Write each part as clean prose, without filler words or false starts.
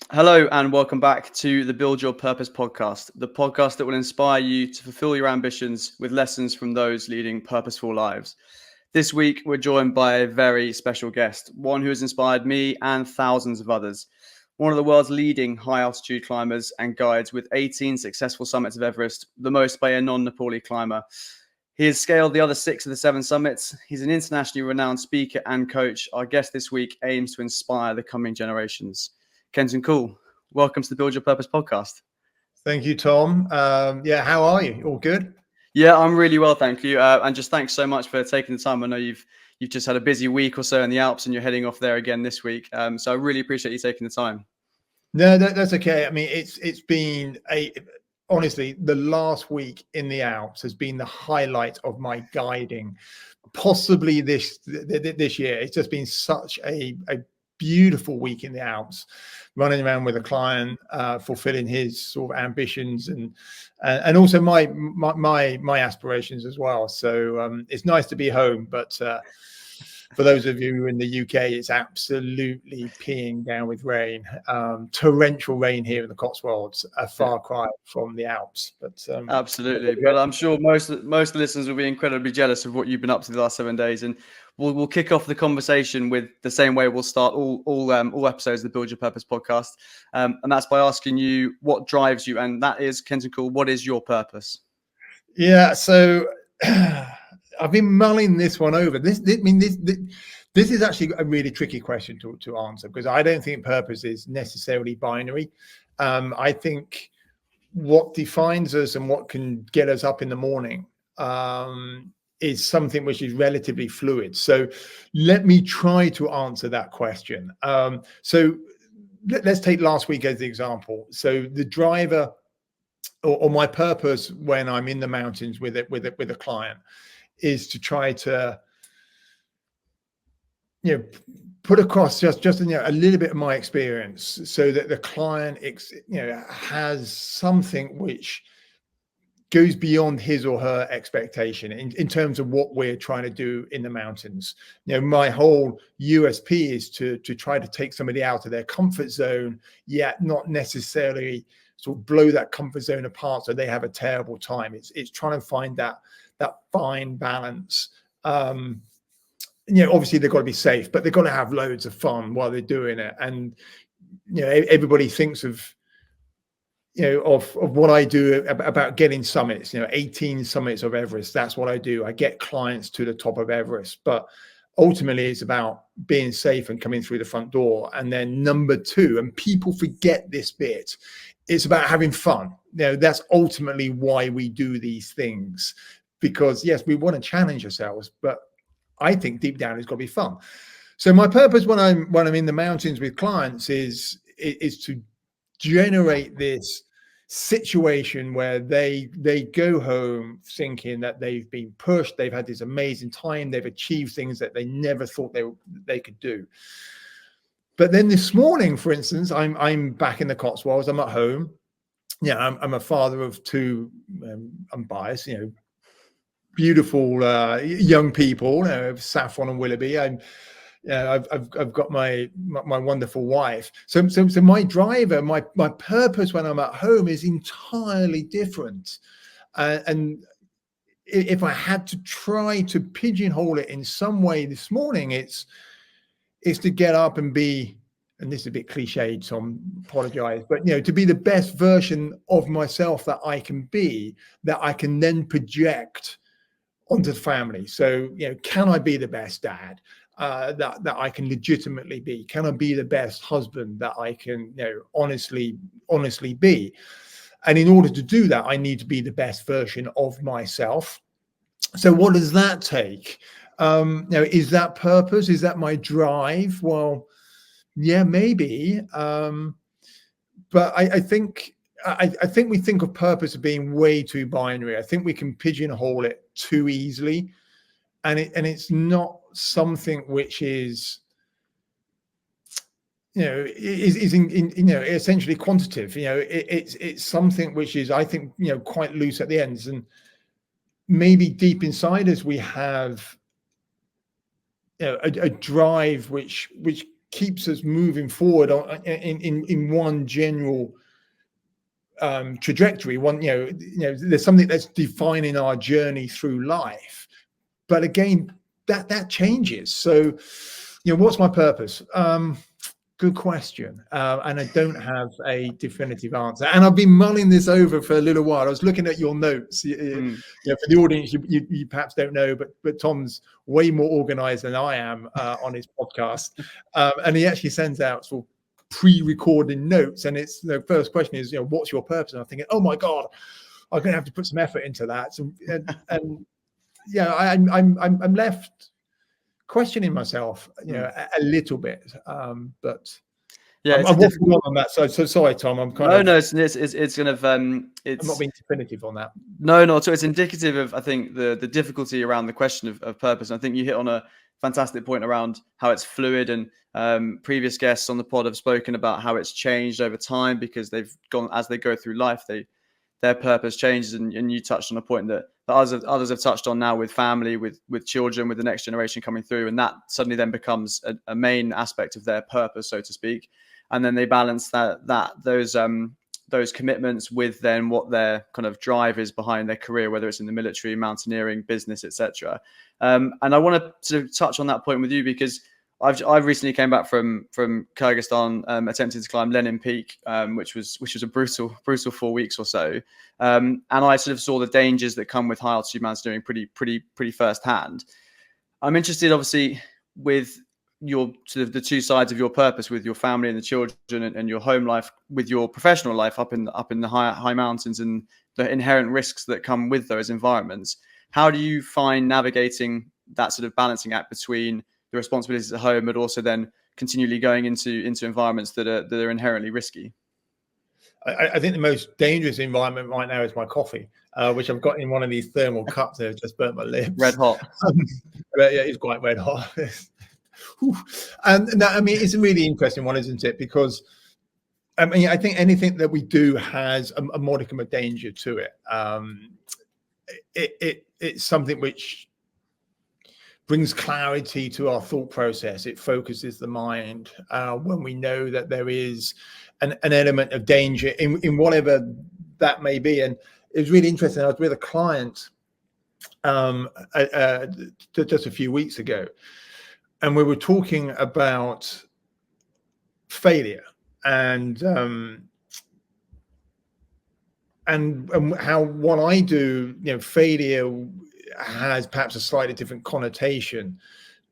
Hello and welcome back to the Build Your Purpose podcast, the podcast that will inspire you to fulfill your ambitions with lessons from those leading purposeful lives. This week, we're joined by a very special guest, one who has inspired me and thousands of others. One of the world's leading high altitude climbers and guides with 18 successful summits of Everest, the most by a non-Nepali climber. He has scaled the other 6 of the 7 summits. He's an internationally renowned speaker and coach. Our guest this week aims to inspire the coming generations. Kenton, welcome to the Build Your Purpose podcast. Thank you, Tom. How are you? All good? Yeah, I'm really well, thank you. And just thanks so much for taking the time. I know you've just had a busy week or so in the Alps, and you're heading off there again this week. So I really appreciate you taking the time. No, that's okay. I mean, it's been honestly, the last week in the Alps has been the highlight of my guiding, possibly this year. It's just been such a beautiful week in the Alps, running around with a client, fulfilling his sort of ambitions and also my aspirations as well. So it's nice to be home, but for those of you in the UK, it's absolutely peeing down with rain, torrential rain here in the Cotswolds, a far cry from the Alps. But absolutely, but I'm sure most of the listeners will be incredibly jealous of what you've been up to the last 7 days, and we'll kick off the conversation with the same way we'll start all episodes of the Build Your Purpose podcast, and that's by asking you what drives you, and that is, Kenton, what is your purpose? Yeah, so I've been mulling this one over. This is actually a really tricky question to answer, because I don't think purpose is necessarily binary. I think what defines us and what can get us up in the morning is something which is relatively fluid. So let me try to answer that question. So let's take last week as the example. So the driver or my purpose when I'm in the mountains with a client is to try to, put across just a little bit of my experience, so that the client, has something which goes beyond his or her expectation in terms of what we're trying to do in the mountains. My whole USP is to try to take somebody out of their comfort zone, yet not necessarily sort of blow that comfort zone apart so they have a terrible time. It's trying to find that fine balance. Obviously they've got to be safe, but they've got to have loads of fun while they're doing it. And everybody thinks of what I do about getting summits. 18 summits of Everest. That's what I do. I get clients to the top of Everest, but ultimately it's about being safe and coming through the front door. And then number 2, and people forget this bit, it's about having fun. That's ultimately why we do these things, because yes, we want to challenge ourselves, but I think deep down it's got to be fun. So my purpose when I'm in the mountains with clients is to generate this situation where they go home thinking that they've been pushed, they've had this amazing time, they've achieved things that they never thought they could do. But then this morning, for instance, I'm back in the Cotswolds. I'm at home. I'm a father of 2. I'm biased, beautiful young people, Saffron and Willoughby. I've got my wonderful wife. So my driver, my purpose when I'm at home is entirely different. And if I had to try to pigeonhole it in some way this morning, it's to get up and be, and this is a bit cliched, so I apologize, but to be the best version of myself that I can be, that I can then project onto the family. So can I be the best dad that I can legitimately be? Can I be the best husband that I can honestly be? And in order to do that, I need to be the best version of myself. So what does that take? Is that purpose? Is that my drive? Well, yeah, maybe. But I think we think of purpose as being way too binary. I think we can pigeonhole it too easily, and it's not something which is essentially quantitative. It's something which is, I think, quite loose at the ends, and maybe deep inside us we have a drive which keeps us moving forward in one general trajectory. There's something that's defining our journey through life. But again, that changes. So, what's my purpose? Good question. And I don't have a definitive answer. And I've been mulling this over for a little while. I was looking at your notes. For the audience, you perhaps don't know, but Tom's way more organized than I am on his podcast. And he actually sends out sort of pre-recorded notes. And it's the first question is, what's your purpose? And I'm thinking, oh my God, I'm going to have to put some effort into that. So, I'm left questioning myself, a little bit, but yeah, I'm waffling on that. So sorry, Tom. I'm kind of it's kind of I'm not being definitive on that. No. So it's indicative of, I think, the difficulty around the question of purpose. And I think you hit on a fantastic point around how it's fluid, and previous guests on the pod have spoken about how it's changed over time because they've gone, as they go through life, their purpose changes, and you touched on a point that others have touched on now with family, with children, with the next generation coming through, and that suddenly then becomes a main aspect of their purpose, so to speak. And then they balance those commitments with then what their kind of drive is behind their career, whether it's in the military, mountaineering, business, etc. And I want to touch on that point with you because I've recently came back from Kyrgyzstan, attempting to climb Lenin Peak, which was a brutal 4 weeks or so, and I sort of saw the dangers that come with high altitude mountaineering pretty firsthand. I'm interested, obviously, with your sort of the two sides of your purpose, with your family and the children, and your home life, with your professional life up in the high mountains and the inherent risks that come with those environments. How do you find navigating that sort of balancing act between the responsibilities at home, but also then continually going into environments that are inherently risky? I think the most dangerous environment right now is my coffee, which I've got in one of these thermal cups that have just burnt my lips. Red hot. Yeah, it's quite red hot. And that, I mean, it's a really interesting one, isn't it? Because I mean, I think anything that we do has a modicum of danger to it. It's something which brings clarity to our thought process. It focuses the mind when we know that there is an element of danger in whatever that may be. And it was really interesting. I was with a client just a few weeks ago, and we were talking about failure and how what I do, failure has perhaps a slightly different connotation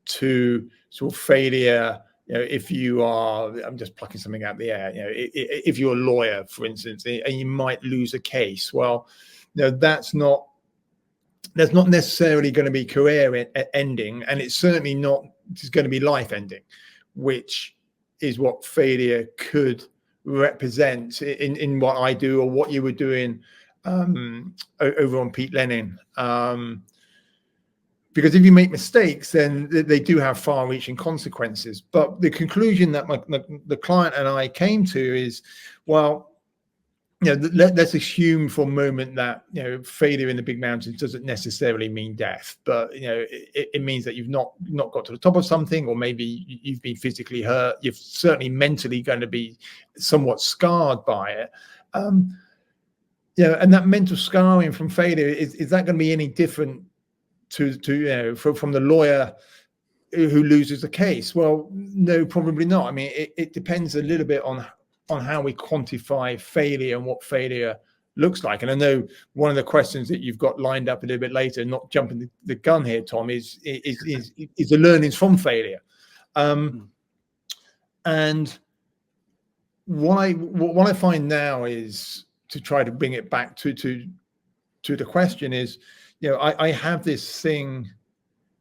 to sort of failure. If you are, I'm just plucking something out of the air, if you're a lawyer, for instance, and you might lose a case, well, that's not necessarily going to be career ending, and it's certainly not going to be life ending, which is what failure could represent in what I do or what you were doing over on Pete Lenin. Because if you make mistakes, then they do have far-reaching consequences. But the conclusion that the client and I came to is, well, let's assume for a moment that failure in the big mountains doesn't necessarily mean death, but it means that you've not got to the top of something, or maybe you've been physically hurt. You're certainly mentally going to be somewhat scarred by it. And that mental scarring from failure, is that going to be any different from the lawyer who loses the case? Well, no, probably not. I mean, it depends a little bit on how we quantify failure and what failure looks like. And I know one of the questions that you've got lined up a little bit later, not jumping the gun here, Tom, is the learnings from failure. And what I find now is, to try to bring it back to the question, is, I have this thing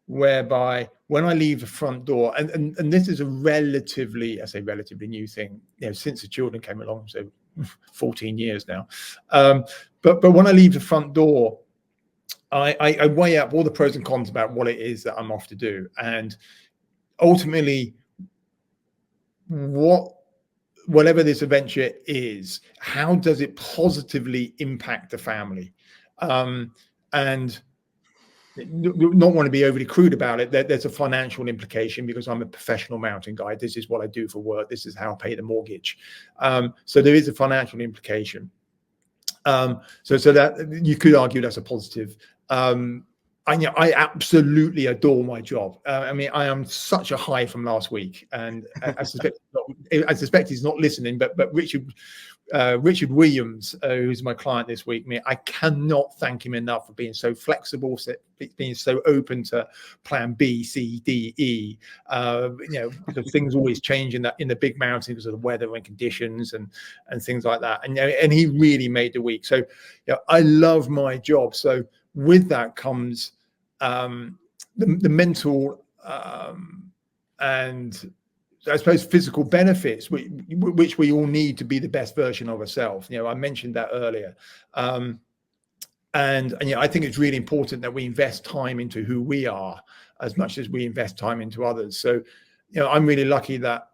whereby when I leave the front door, and this is a relatively new thing, since the children came along, so 14 years now. But when I leave the front door, I weigh up all the pros and cons about what it is that I'm off to do, and ultimately, whatever this adventure is, how does it positively impact the family? And not want to be overly crude about it. There's a financial implication because I'm a professional mountain guide. This is what I do for work. This is how I pay the mortgage. So there is a financial implication. So that you could argue that's a positive. I absolutely adore my job. I mean, I am such a high from last week, and I suspect he's not listening. But Richard Williams, who's my client this week, I cannot thank him enough for being so flexible, being so open to plan B, C, D, E. Because things always change in the big mountains because of the weather and conditions and things like that. And he really made the week. So I love my job. So with that comes the mental and I suppose physical benefits, which we all need to be the best version of ourselves. I mentioned that earlier. And I think it's really important that we invest time into who we are as much as we invest time into others. So, I'm really lucky that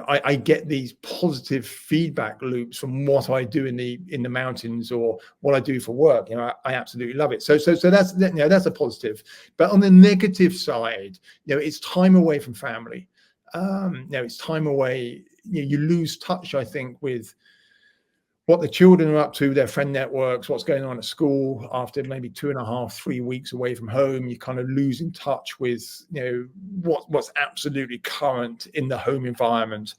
I get these positive feedback loops from what I do in the mountains or what I do for work. I absolutely love it. So that's a positive. But on the negative side, it's time away from family. It's time away. You lose touch, I think, with what the children are up to, their friend networks, what's going on at school. After maybe 2.5, 3 weeks away from home, you kind of lose in touch with what's absolutely current in the home environment.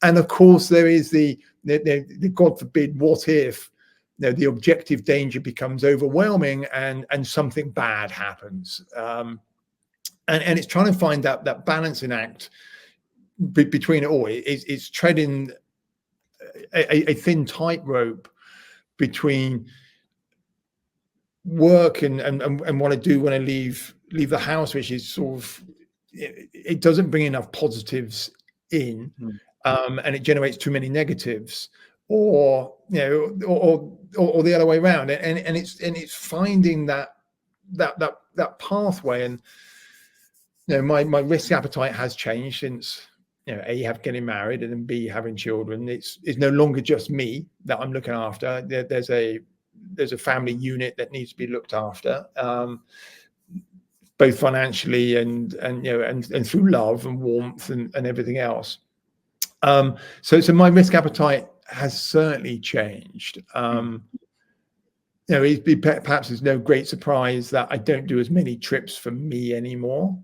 And of course, there is the God forbid, what if the objective danger becomes overwhelming and something bad happens. And it's trying to find that balancing act between it all. It's treading a thin tightrope between work and what I do when I leave the house, which is sort of, it doesn't bring enough positives in, and it generates too many negatives, or the other way around. And it's finding that pathway. And my risk appetite has changed since A, getting married, and then B, having children. It's no longer just me that I'm looking after. There's a family unit that needs to be looked after, both financially and through love and warmth and everything else. So my risk appetite has certainly changed. Perhaps it's no great surprise that I don't do as many trips for me anymore,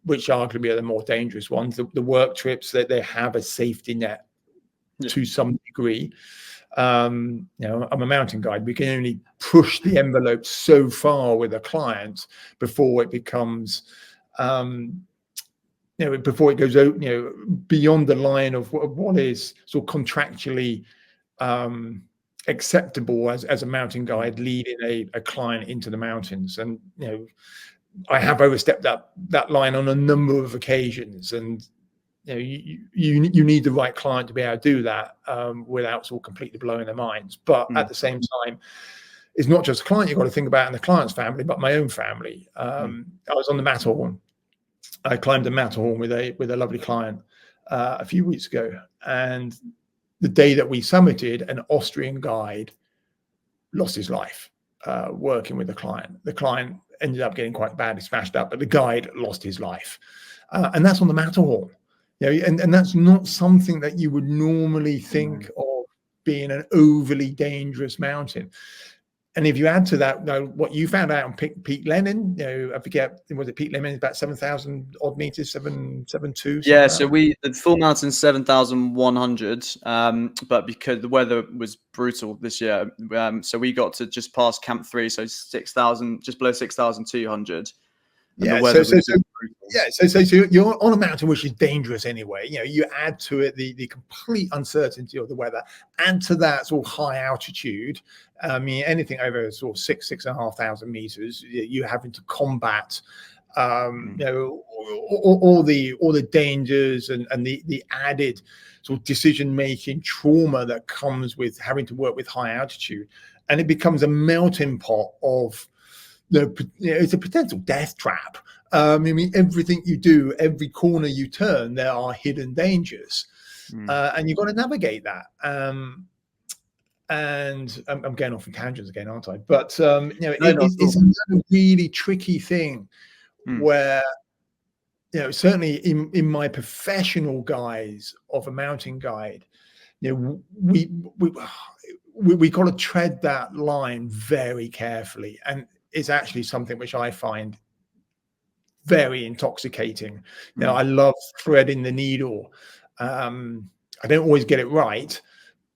which arguably are the more dangerous ones. The work trips, that they have a safety net to some degree. I'm a mountain guide. We can only push the envelope so far with a client before it becomes, before it goes out, beyond the line of what is sort of contractually acceptable as a mountain guide leading a client into the mountains. And I have overstepped that line on a number of occasions, and you need the right client to be able to do that without sort of completely blowing their minds. But at the same time, it's not just a client you've got to think about and the client's family, but my own family. I was on the Matterhorn. I climbed the Matterhorn with a lovely client a few weeks ago, and the day that we summited, an Austrian guide lost his life working with the client. The client ended up getting quite badly smashed up, but the guide lost his life. And that's on the Matterhorn. And that's not something that you would normally think of being an overly dangerous mountain. And if you add to that, what you found out on Peak Lenin, I forget, was it Peak Lenin, about 7,000 odd meters, 772? Yeah, so the full mountain's 7,100, but because the weather was brutal this year, so we got to just past Camp 3, so 6,000, just below 6,200. Yeah, so you're on a mountain which is dangerous anyway. You add to it the complete uncertainty of the weather, and to that sort of high altitude. I mean, anything over sort of 6,500 meters, you're having to combat, all the dangers and the added sort of decision-making trauma that comes with having to work with high altitude, and it becomes a melting pot of. It's a potential death trap. I mean, everything you do, every corner you turn, there are hidden dangers, and you've got to navigate that. And I'm going off on tangents again, aren't I? But it's a really tricky thing where, certainly in my professional guise of a mountain guide, we got to tread that line very carefully, and it's actually something which I find very intoxicating. I love threading the needle. I don't always get it right,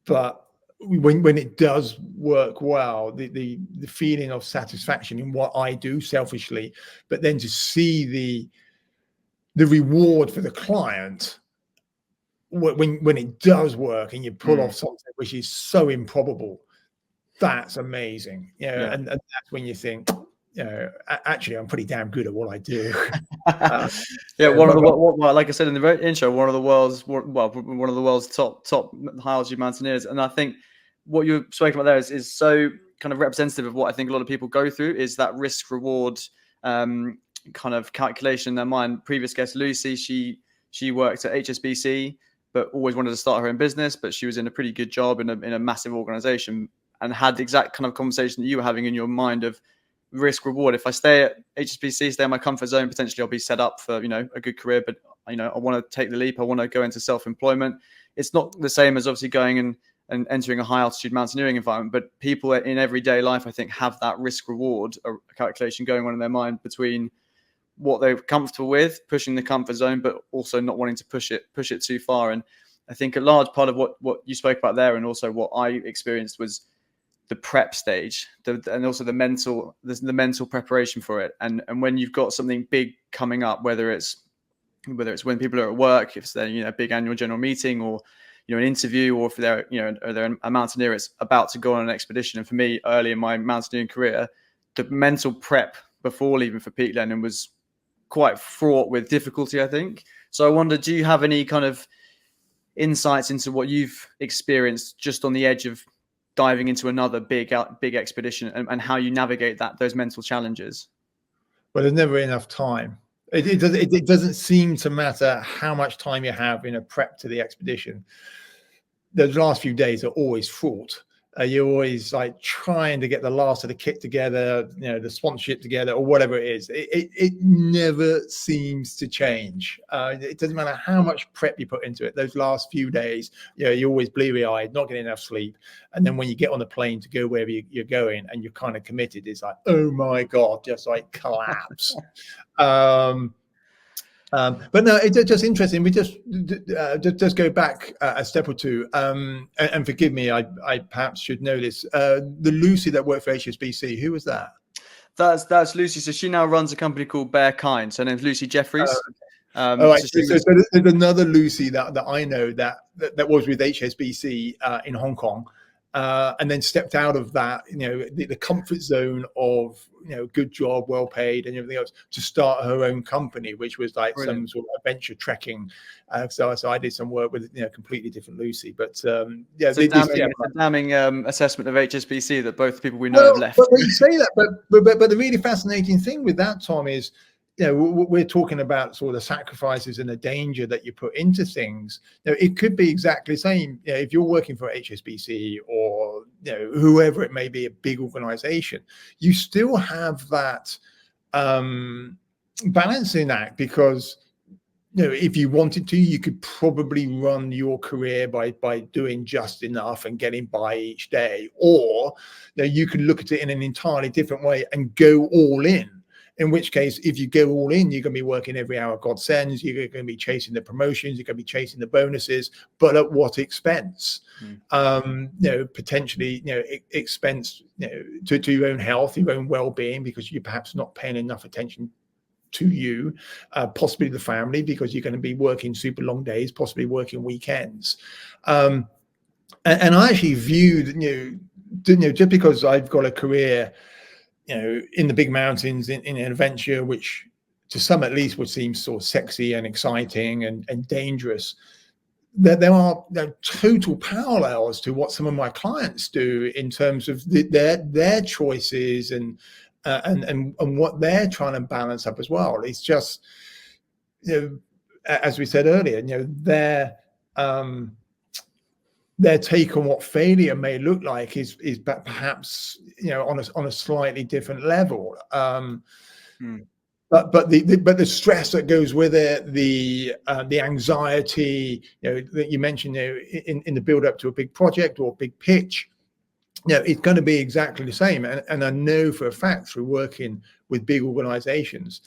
but when it does work well, the feeling of satisfaction in what I do selfishly, but then to see the reward for the client when it does work and you pull off something which is so improbable, that's amazing. And that's when you think, actually, I'm pretty damn good at what I do. Like I said in the very intro, one of the world's top high altitude mountaineers, and I think what you're speaking about there is so kind of representative of what I think a lot of people go through, is that risk reward kind of calculation in their mind. Previous guest Lucy, she worked at HSBC, but always wanted to start her own business, but she was in a pretty good job in a massive organization, and had the exact kind of conversation that you were having in your mind of risk reward. If I stay at HSBC, stay in my comfort zone, potentially I'll be set up for a good career, but I want to take the leap. I want to go into self-employment. It's not the same as obviously going and entering a high altitude mountaineering environment, but people in everyday life, I think, have that risk reward calculation going on in their mind between what they're comfortable with, pushing the comfort zone, but also not wanting to push it too far. And I think a large part of what you spoke about there, and also what I experienced, was the prep stage, and also the mental preparation for it. And when you've got something big coming up, whether it's when people are at work, if they're a big annual general meeting, or an interview, or if they're a mountaineer, it's about to go on an expedition. And for me, early in my mountaineering career, the mental prep before leaving for peak Lenin was quite fraught with difficulty, I think. So I wonder, do you have any kind of insights into what you've experienced just on the edge of diving into another big expedition, and how you navigate those mental challenges? Well, there's never enough time. It doesn't seem to matter how much time you have in a prep to the expedition. Those last few days are always fraught. You're always like trying to get the last of the kit together, the sponsorship together, or whatever it is. It never seems to change. It doesn't matter how much prep you put into it. Those last few days, you're always bleary-eyed, not getting enough sleep. And then when you get on the plane to go wherever you're going, and you're kind of committed, it's like, oh my God, just like collapse. But no, it's just interesting. We just go back a step or two, and forgive me, I perhaps should know this. The Lucy that worked for HSBC, who was that? That's Lucy. So she now runs a company called Bear Kind. So her name's Lucy Jeffries. So there's another Lucy that I know that was with HSBC in Hong Kong. And then stepped out of that, the comfort zone of, good job, well paid, and everything else, to start her own company, which was like some sort of adventure trekking. So I did some work with, completely different Lucy. But it's a damning assessment of HSBC that both the people we know have left. But you say that, but the really fascinating thing with that, Tom, is, we're talking about sort of the sacrifices and the danger that you put into things. It could be exactly the same. If you're working for HSBC or whoever it may be, a big organization, you still have that balancing act, because if you wanted to, you could probably run your career by doing just enough and getting by each day, or you can look at it in an entirely different way and go all in. In which case, if you go all in, you're going to be working every hour God sends. You're going to be chasing the promotions. You're going to be chasing the bonuses, but at what expense? Potentially, expense to your own health, your own well-being, because you're perhaps not paying enough attention to you, possibly the family, because you're going to be working super long days, possibly working weekends. And I actually viewed, just because I've got a career, in the big mountains, in an adventure, which to some at least would seem sort of sexy and exciting and dangerous, there are total parallels to what some of my clients do in terms of their choices and what they're trying to balance up as well. It's just, as we said earlier, their take on what failure may look like is perhaps, you know, on a slightly different level. But the stress that goes with it, the anxiety, you know, that you mentioned, you know, in the build up to a big project or a big pitch, you know, it's going to be exactly the same. And I know for a fact through working with big organizations,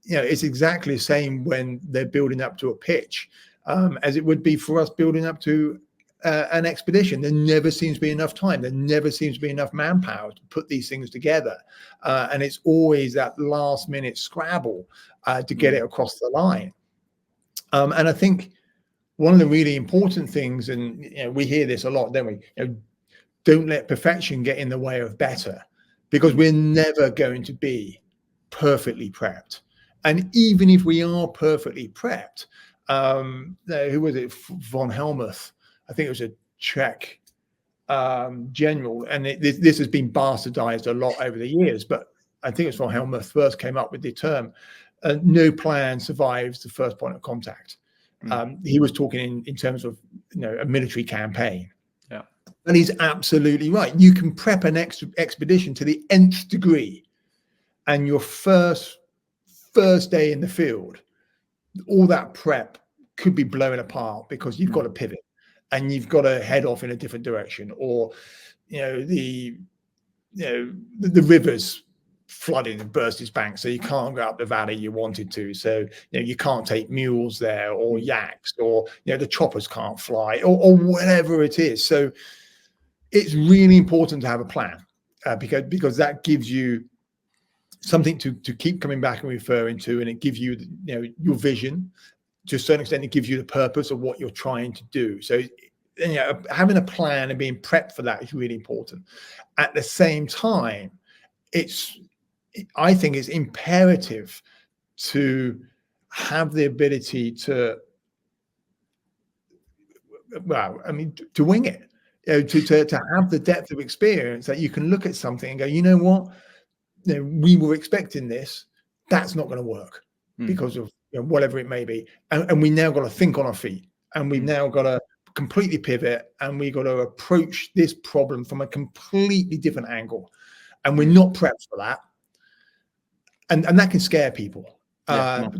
you know, it's exactly the same when they're building up to a pitch, as it would be for us building up to an expedition. There never seems to be enough time. There never seems to be enough manpower to put these things together. And it's always that last minute scrabble to get it across the line. And I think one of the really important things, and you know, we hear this a lot, don't we? You know, don't let perfection get in the way of better, because we're never going to be perfectly prepped. And even if we are perfectly prepped, who was it? Von Helmuth, I think it was a Czech general, and this has been bastardized a lot over the years, but I think it's von Helmuth first came up with the term, no plan survives the first point of contact. He was talking in terms of, you know, a military campaign. Yeah. And he's absolutely right. You can prep an expedition to the nth degree, and your first day in the field, all that prep could be blown apart because you've got to pivot and you've got to head off in a different direction, or you know, the rivers flooding and burst its banks, so you can't go up the valley you wanted to. So you know, you can't take mules there, or yaks, or you know, the choppers can't fly, or whatever it is. So it's really important to have a plan, because that gives you something to keep coming back and referring to, and it gives you, you know, your vision. To a certain extent, it gives you the purpose of what you're trying to do. So, you know, having a plan and being prepped for that is really important. At the same time, I think it's imperative to have the ability to, well, I mean, to wing it, you know, to have the depth of experience that you can look at something and go, you know what, you know, we were expecting this, that's not going to work because of, you know, whatever it may be, and we now got to think on our feet, and we've now got to completely pivot, and we got to approach this problem from a completely different angle, and we're not prepped for that, and that can scare people. To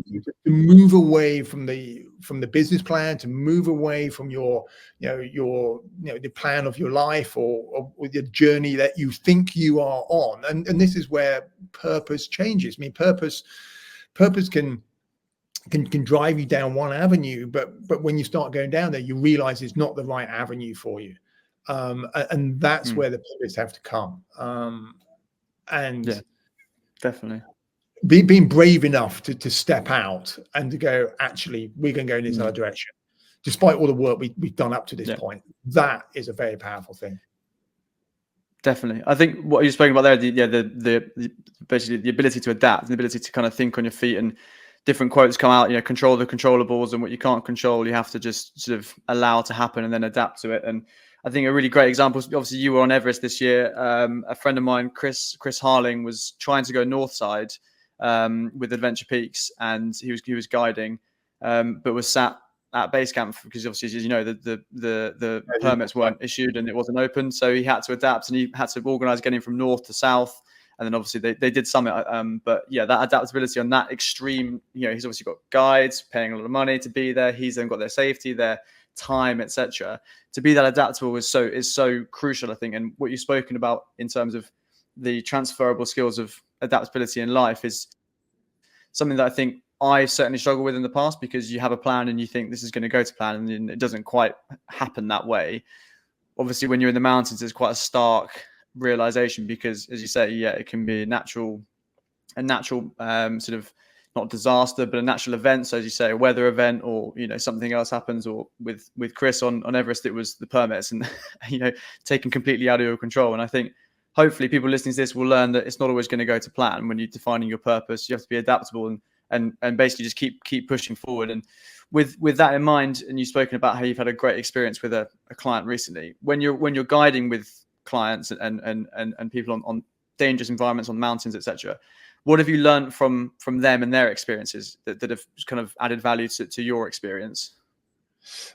move away from the business plan, to move away from your the plan of your life, or the journey that you think you are on, and this is where purpose changes. I mean, purpose can drive you down one avenue, but when you start going down there, you realize it's not the right avenue for you, and that's where the pivots have to come. And yeah, definitely. Being brave enough to step out and to go, actually, we're going to go in this other direction, despite all the work we've done up to this point. That is a very powerful thing. Definitely. I think what you're speaking about there, the basically the ability to adapt, and the ability to kind of think on your feet, and different quotes come out, you know, control the controllables, and what you can't control, you have to just sort of allow to happen and then adapt to it. And I think a really great example, obviously you were on Everest this year. A friend of mine, Chris Harling, was trying to go north side with Adventure Peaks, and he was guiding, but was sat at base camp because obviously, as you know, the permits weren't issued and it wasn't open, so he had to adapt, and he had to organise getting from north to south, and then obviously they did summit. But yeah, that adaptability on that extreme, you know, he's obviously got guides paying a lot of money to be there. He's then got their safety, their time, etc. To be that adaptable is so crucial, I think. And what you've spoken about in terms of the transferable skills of adaptability in life is something that I think I certainly struggle with in the past, because you have a plan and you think this is going to go to plan, and then it doesn't quite happen that way. Obviously, when you're in the mountains, it's quite a stark realization, because, as you say, yeah, it can be a natural sort of, not disaster, but a natural event. So as you say, a weather event, or, you know, something else happens, or with Chris on Everest, it was the permits, and you know, taken completely out of your control. And I think hopefully people listening to this will learn that it's not always going to go to plan. When you're defining your purpose, you have to be adaptable and basically just keep pushing forward. And with that in mind, and you've spoken about how you've had a great experience with a client recently, when you're guiding with clients and people on dangerous environments, on mountains, etc., what have you learned from them and their experiences that have kind of added value to your experience?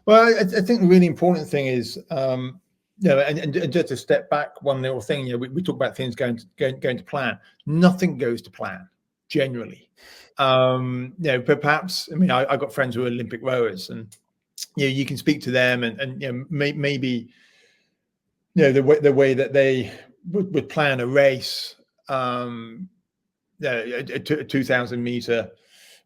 Well, I think the really important thing is, and just to step back one little thing, we talk about things going to plan. Nothing goes to plan generally. But perhaps, I mean, I got friends who are Olympic rowers, and you can speak to them, and maybe the way that they would plan a race, a 2,000 meter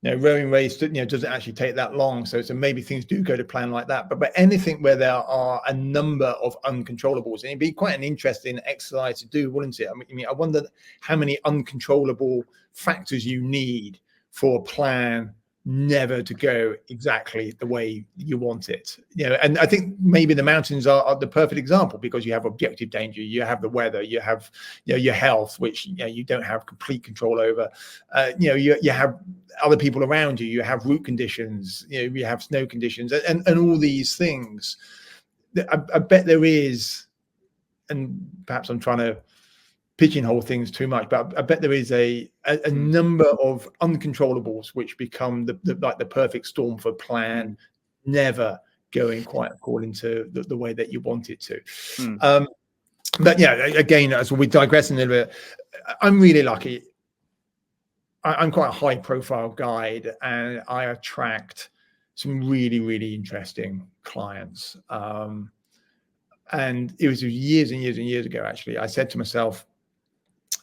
rowing race, doesn't actually take that long. So maybe things do go to plan like that. But anything where there are a number of uncontrollables, and it'd be quite an interesting exercise to do, wouldn't it? I mean, I wonder how many uncontrollable factors you need for a plan never to go exactly the way you want it. And I think maybe the mountains are the perfect example, because you have objective danger, you have the weather, you have your health, which you don't have complete control over. You have other people around you, you have route conditions, you have snow conditions, and all these things. I bet there is, and perhaps I'm trying to pigeonhole things too much, but I bet there is a number of uncontrollables which become the perfect storm for plan, never going quite according to the way that you want it to. But again, as we digress a little bit, I'm really lucky. I'm quite a high profile guide, and I attract some really, really interesting clients. And it was years and years and years ago, actually, I said to myself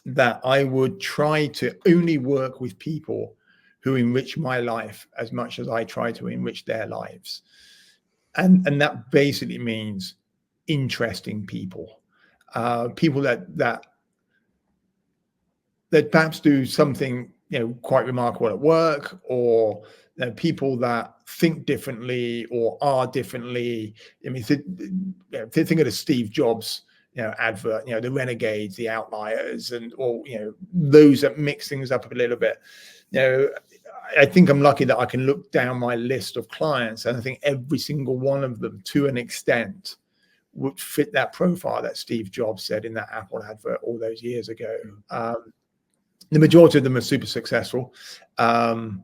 that I would try to only work with people who enrich my life as much as I try to enrich their lives. And that basically means interesting people, people that perhaps do something quite remarkable at work, or people that think differently or are differently. I mean, think of the Steve Jobs advert, the renegades, the outliers, and those that mix things up a little bit. I think I'm lucky that I can look down my list of clients, and I think every single one of them, to an extent, would fit that profile that Steve Jobs said in that Apple advert all those years ago. The majority of them are super successful, whether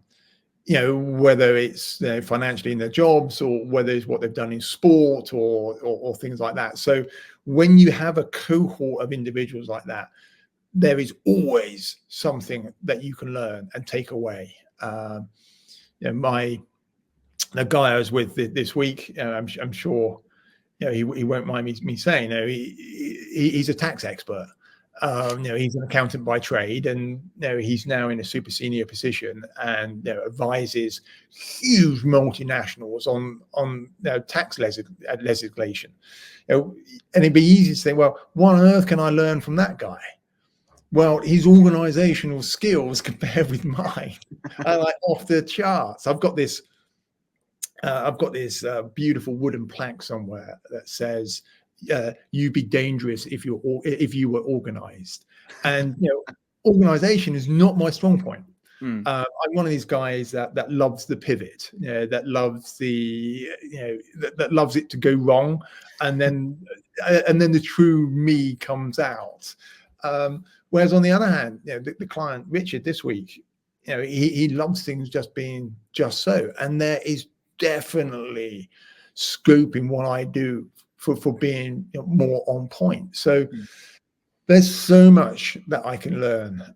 it's financially in their jobs, or whether it's what they've done in sport, or things like that. So when you have a cohort of individuals like that, there is always something that you can learn and take away. The guy I was with this week, I'm sure he won't mind me saying, he's a tax expert. He's an accountant by trade, and he's now in a super senior position, and advises huge multinationals on tax legislation. And it'd be easy to say, well, what on earth can I learn from that guy? Well, his organizational skills compared with mine are like off the charts. I've got this beautiful wooden plaque somewhere that says, you'd be dangerous if you were organized. And organization is not my strong point. I'm one of these guys that loves the pivot, that loves that loves it to go wrong, and then the true me comes out. Whereas on the other hand, the client Richard this week, he loves things just being just so, and there is definitely scope in what I do for being more on point. So there's so much that I can learn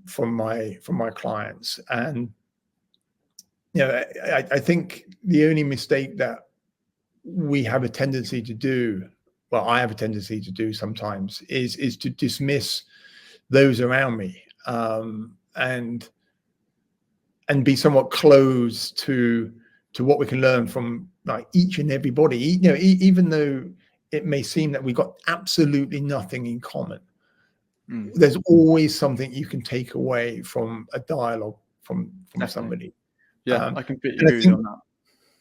from my clients. And I think the only mistake that we have a tendency to do, well, I have a tendency to do sometimes, is to dismiss those around me, and be somewhat closed to what we can learn from like each and everybody. Even though it may seem that we've got absolutely nothing in common, there's always something you can take away from a dialogue from somebody. Yeah, I completely agree with you on that.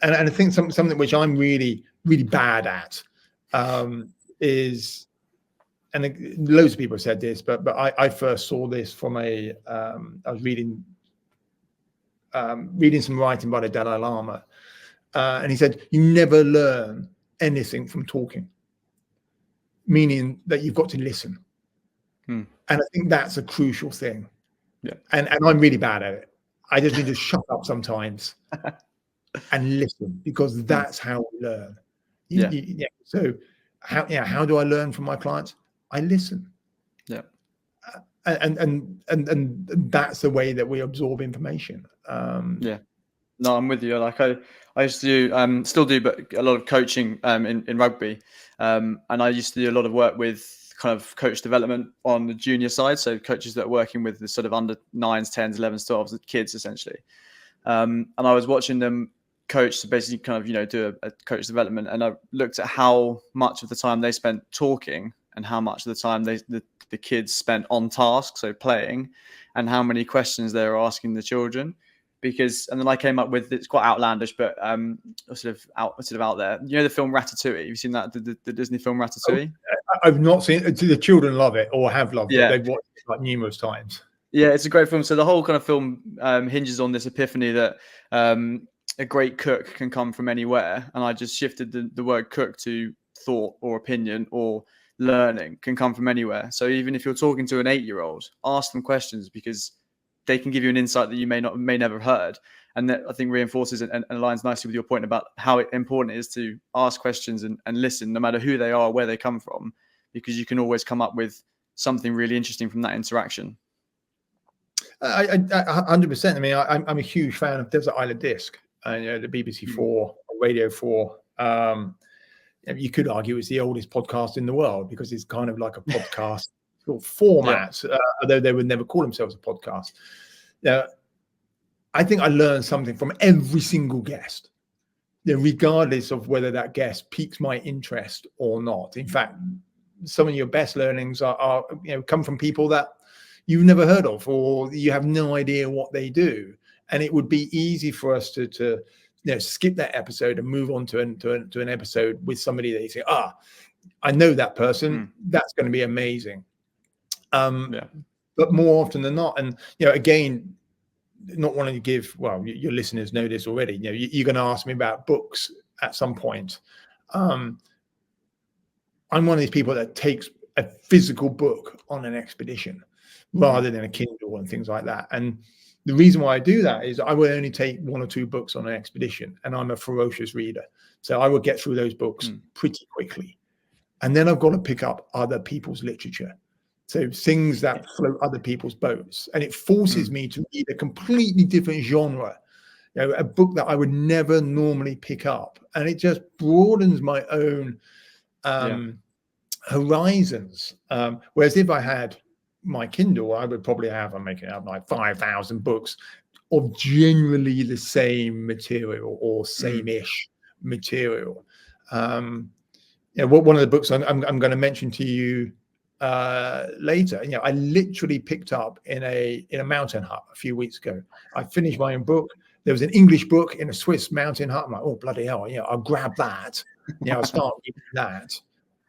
And I think something which I'm really, really bad at is, and loads of people have said this, but I first saw this from I was reading some writing by the Dalai Lama, and he said, you never learn anything from talking, meaning that you've got to listen. And I think that's a crucial thing. And I'm really bad at it. I just need to shut up sometimes and listen, because that's how we learn. Yeah. So how do I learn from my clients? I listen. Yeah. And that's the way that we absorb information. Yeah. No, I'm with you. Like I used to do, still do, but a lot of coaching in rugby. And I used to do a lot of work with kind of coach development on the junior side. So coaches that are working with the sort of under 9s, 10s, 11s, 12s, kids essentially. And I was watching them coach to basically kind of, do a coach development. And I looked at how much of the time they spent talking and how much of the time the kids spent on task, so playing, and how many questions they were asking the children. And then I came up with, it's quite outlandish, but sort of out there. You know the film Ratatouille? Have you seen that, the Disney film Ratatouille? I've not seen it. The children love it or have loved it. They've watched it like numerous times. Yeah, it's a great film. So the whole kind of film hinges on this epiphany that a great cook can come from anywhere. And I just shifted the word cook to thought or opinion or learning can come from anywhere. So even if you're talking to an 8-year-old, ask them questions because they can give you an insight that you may never have heard. And that I think reinforces and aligns nicely with your point about how important it is to ask questions and listen, no matter who they are, where they come from, because you can always come up with something really interesting from that interaction. 100%. I mean, I'm a huge fan of Desert Island Disc, the BBC 4, Radio 4. You could argue it's the oldest podcast in the world because it's kind of like a podcast format, although they would never call themselves a podcast. Now, I think I learned something from every single guest, regardless of whether that guest piques my interest or not. In fact, some of your best learnings are come from people that you've never heard of, or you have no idea what they do. And it would be easy for us to skip that episode and move on to an episode with somebody that you say, I know that person. That's going to be amazing. But more often than not, and again, not wanting to give, well, your listeners know this already. You're going to ask me about books at some point. I'm one of these people that takes a physical book on an expedition rather than a Kindle and things like that. And the reason why I do that is I will only take 1 or 2 books on an expedition, and I'm a ferocious reader. So I will get through those books pretty quickly. And then I've got to pick up other people's literature. So things that float other people's boats. And it forces me to read a completely different genre, a book that I would never normally pick up. And it just broadens my own horizons. Whereas if I had my Kindle, I would probably have, I'm making up like 5,000 books of generally the same material or same-ish material. One of the books I'm going to mention to you later, I literally picked up in a mountain hut a few weeks ago. I finished my own book. There was an English book in a Swiss mountain hut. I'm like, oh, bloody hell, I'll grab that. I'll start reading that.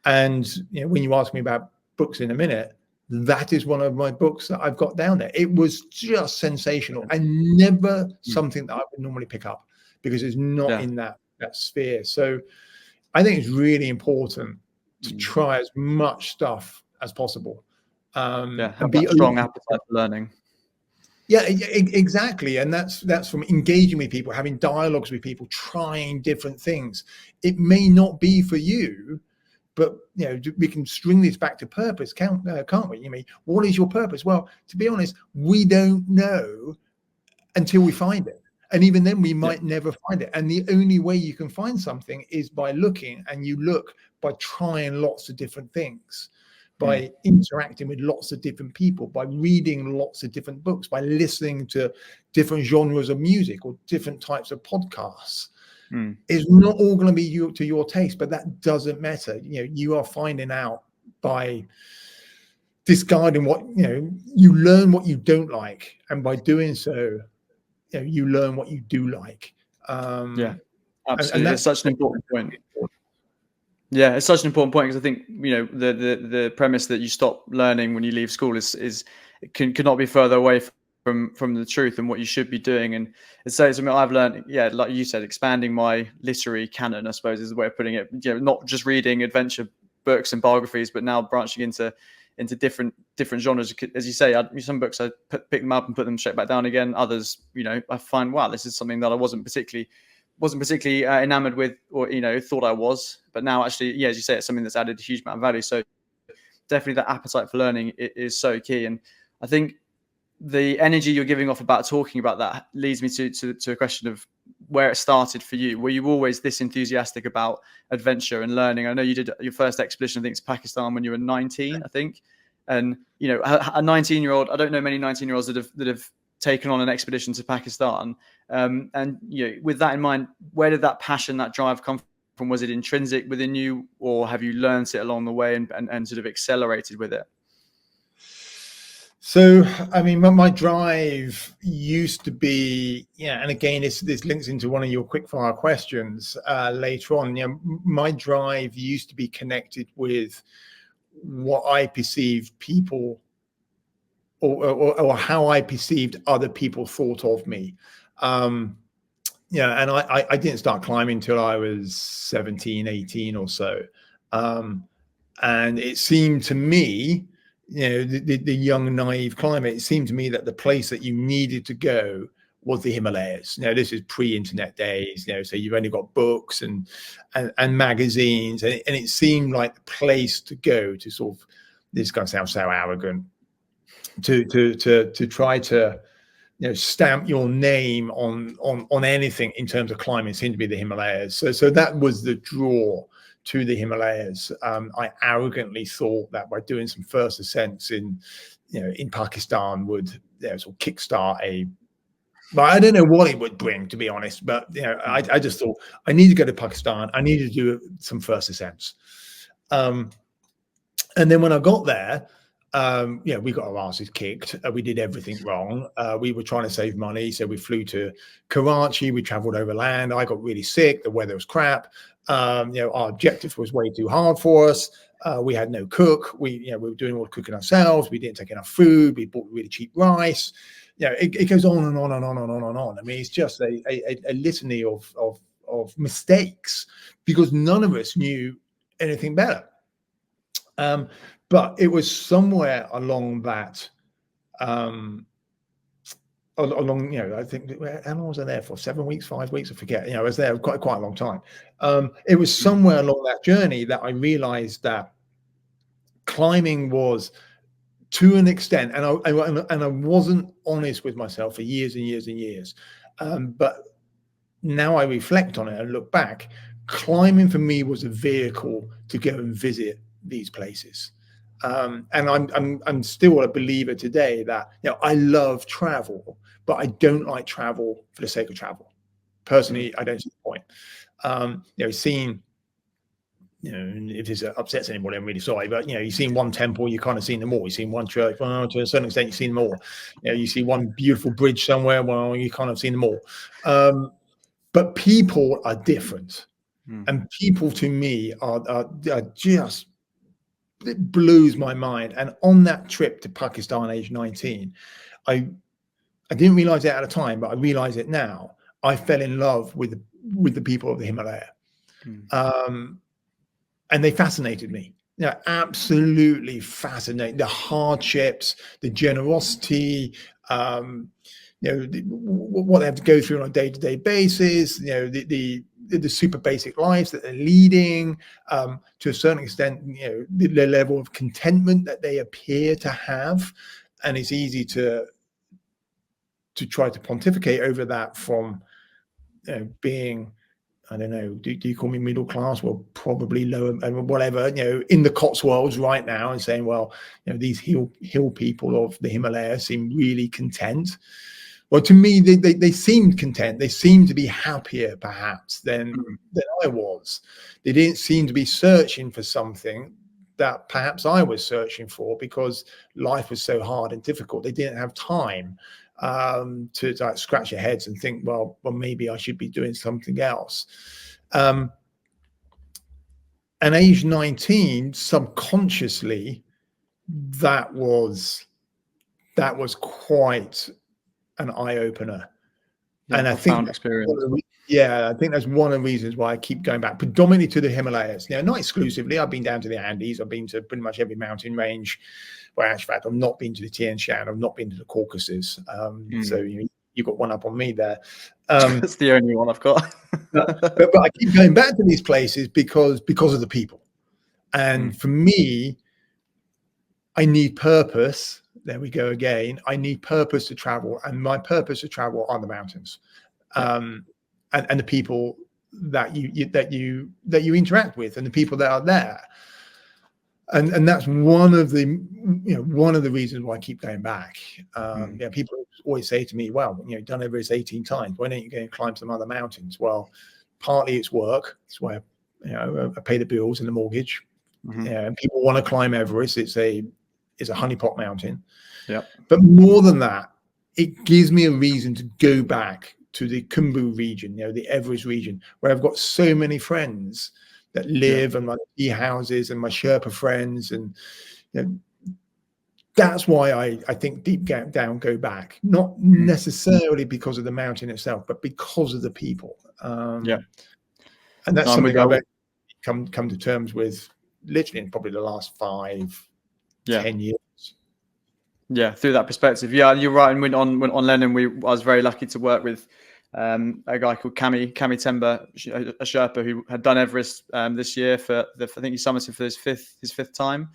And when you ask me about books in a minute, that is one of my books that I've got down there. It was just sensational and never something that I would normally pick up because it's not in that sphere. So I think it's really important to try as much stuff as possible. And be a strong appetite for learning. Yeah, exactly. And that's from engaging with people, having dialogues with people, trying different things. It may not be for you, but we can string this back to purpose, can't we? What is your purpose? Well, to be honest, we don't know until we find it. And even then we might never find it. And the only way you can find something is by looking, and you look by trying lots of different things, by interacting with lots of different people, by reading lots of different books, by listening to different genres of music or different types of podcasts. It's not all going to be to your taste, but that doesn't matter. You are finding out by discarding what, you learn what you don't like. And by doing so, you learn what you do like. Absolutely. And that's such an important point. Yeah, it's such an important point because I think, the premise that you stop learning when you leave school cannot be further away from the truth and what you should be doing. And it's something I've learned, like you said, expanding my literary canon, I suppose is the way of putting it. Not just reading adventure books and biographies, but now branching into different genres. As you say, some books I pick them up and put them straight back down again. Others, I find, wow, this is something that I wasn't particularly wasn't particularly enamored with, or thought I was, but now actually, yeah, as you say, it's something that's added a huge amount of value. So definitely that appetite for learning is so key. And I think the energy you're giving off about talking about that leads me to a question of where it started for you. Were you always this enthusiastic about adventure and learning? I know you did your first expedition, I think, to Pakistan when you were 19, I think. And a 19-year-old, I don't know many 19-year-olds that have taken on an expedition to Pakistan. And with that in mind, where did that passion, that drive come from? Was it intrinsic within you, or have you learned it along the way and sort of accelerated with it? So, I mean, my drive used to be, and again, this links into one of your quickfire questions later on. My drive used to be connected with what I perceived people, or how I perceived other people thought of me. And I didn't start climbing until I was 17, 18 or so. And it seemed to me, the young, naive climber, it seemed to me that the place that you needed to go was the Himalayas. This is pre-internet days, so you've only got books and magazines. And it seemed like the place to go to sort of, this is going to sound so arrogant, to try to stamp your name on anything in terms of climbing seemed to be the Himalayas. So that was the draw to the Himalayas. I arrogantly thought that by doing some first ascents in Pakistan would sort of kickstart but I don't know what it would bring, to be honest. But I just thought I need to go to Pakistan. I need to do some first ascents. And then when I got there, we got our asses kicked. We did everything wrong. We were trying to save money, so we flew to Karachi. We traveled overland. I got really sick. The weather was crap. Our objective was way too hard for us. We had no cook. We were doing all the cooking ourselves. We didn't take enough food. We bought really cheap rice. It goes on and on and on and on and on. I mean, it's just a litany of mistakes because none of us knew anything better. But it was somewhere along that, I think, how long was I there for? 7 weeks, 5 weeks? I forget. I was there quite a long time. It was somewhere along that journey that I realized that climbing was, to an extent, and I wasn't honest with myself for years and years and years. But now I reflect on it and look back, climbing for me was a vehicle to go and visit these places. And I'm still a believer today that I love travel, but I don't like travel for the sake of travel. Personally, I don't see the point. Seeing, if this upsets anybody, I'm really sorry, but you've seen one temple, you kind of seen them all. You've seen one church, well, to a certain extent, you've seen them all. You see one beautiful bridge somewhere, well, you kind of seen them all. But people are different, and people to me are just, it blows my mind. And on that trip to Pakistan, age 19, I didn't realize it at the time, but I realize it now. I fell in love with the people of the Himalaya. And they fascinated me. Absolutely fascinating. The hardships, the generosity, what they have to go through on a day-to-day basis, the super basic lives that they're leading, to a certain extent, the level of contentment that they appear to have. And it's easy to try to pontificate over that from being, I don't know, do you call me middle class? Well, probably lower, whatever, in the Cotswolds right now, and saying, well, these hill people of the Himalayas seem really content. Well, to me, they seemed content. They seemed to be happier, perhaps, than I was. They didn't seem to be searching for something that perhaps I was searching for, because life was so hard and difficult. They didn't have time to like scratch their heads and think, well, maybe I should be doing something else. And age 19, subconsciously, that was quite an eye-opener. And I think experience. I think that's one of the reasons why I keep going back, predominantly to the Himalayas. Not exclusively. I've been down to the Andes. I've been to pretty much every mountain range. Well, in fact, I've not been to the Tian Shan. I've not been to the Caucasus. So you got one up on me there. That's the only one I've got. but I keep going back to these places because of the people. And for me, I need purpose. There we go again. I need purpose to travel, and my purpose to travel are the mountains, and the people that you interact with, and the people that are there. And that's one of the reasons why I keep going back. People always say to me, "Well, done Everest 18 times. Why don't you go and climb some other mountains?" Well, partly it's work. It's where I pay the bills and the mortgage. And people want to climb Everest. It's a honeypot mountain. Yeah. But more than that, it gives me a reason to go back to the Khumbu region, the Everest region, where I've got so many friends that live, and my tea houses and my Sherpa friends. And that's why I think deep down go back, not necessarily because of the mountain itself, but because of the people. And that's something I've come to terms with literally in probably the last 5-10 years. Yeah, through that perspective. Yeah, you're right. And on Lennon, I was very lucky to work with a guy called Kami Temba, a Sherpa who had done Everest this year I think he summited for his fifth time.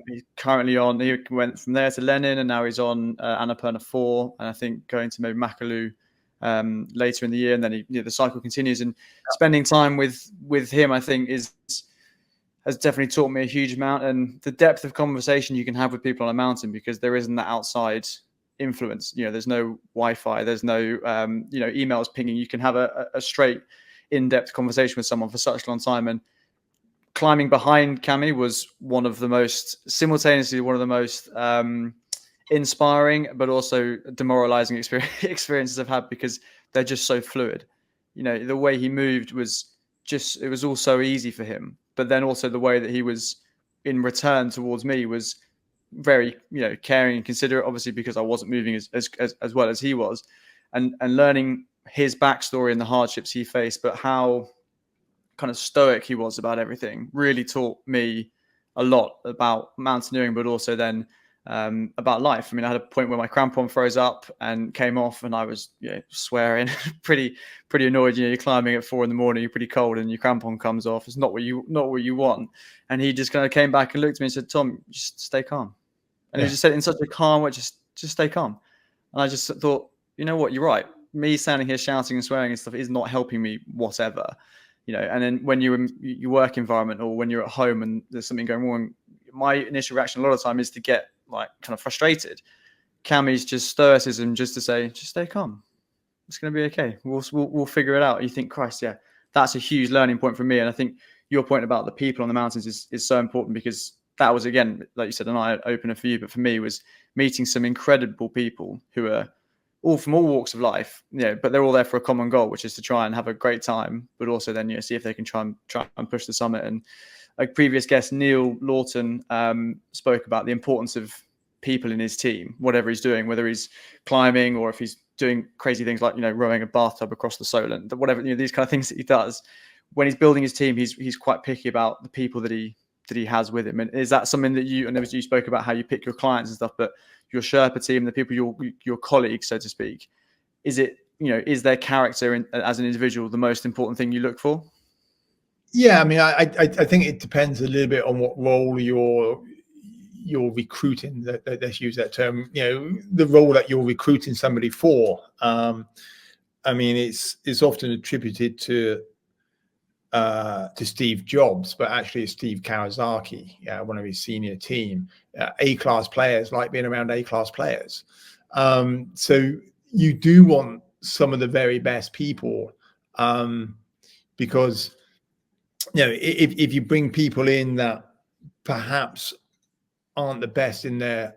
He's currently he went from there to Lennon, and now he's on Annapurna 4, and I think going to maybe Makalu later in the year, and then the cycle continues. And spending time with him, I think, has definitely taught me a huge amount, and the depth of conversation you can have with people on a mountain, because there isn't that outside influence. There's no Wi-Fi, there's no emails pinging. You can have a straight in-depth conversation with someone for such a long time. And climbing behind Kami was simultaneously one of the most inspiring but also demoralizing experiences I've had, because they're just so fluid. The way he moved was it was all so easy for him, but then also the way that he was in return towards me was very caring and considerate, obviously because I wasn't moving as well as he was, and learning his backstory and the hardships he faced, but how kind of stoic he was about everything really taught me a lot about mountaineering, but also then about life. I mean, I had a point where my crampon froze up and came off, and I was swearing, pretty annoyed. You're climbing at 4 a.m, you're pretty cold, and your crampon comes off. It's not what you want. And he just kind of came back and looked at me and said, "Tom, just stay calm." And he just said it in such a calm way, just stay calm. And I just thought, you know what, you're right. Me standing here shouting and swearing and stuff is not helping me whatever. And then when you're in your work environment, or when you're at home and there's something going wrong, my initial reaction a lot of the time is to get kind of frustrated. Kami's just stoicism, just to say, just stay calm. It's going to be okay. We'll figure it out. You think, Christ, yeah, that's a huge learning point for me. And I think your point about the people on the mountains is so important, because that was, again, like you said, an eye opener for you, but for me was meeting some incredible people who are all from all walks of life, but they're all there for a common goal, which is to try and have a great time, but also then see if they can try and push the summit. And a previous guest, Neil Lawton, spoke about the importance of people in his team, whatever he's doing, whether he's climbing or if he's doing crazy things like rowing a bathtub across the Solent, whatever, these kind of things that he does. When he's building his team, he's quite picky about the people that he has with him. And is that something that you spoke about how you pick your clients and stuff, but your Sherpa team, the people, your colleagues, so to speak, is it, is their character as an individual the most important thing you look for? Yeah, I mean, I think it depends a little bit on what role you're recruiting. Let's use that term. The role that you're recruiting somebody for. I mean, it's often attributed to Steve Jobs, but actually it's Steve Kawasaki, one of his senior team. A-class players like being around A-class players. So you do want some of the very best people, because if you bring people in that perhaps aren't the best in their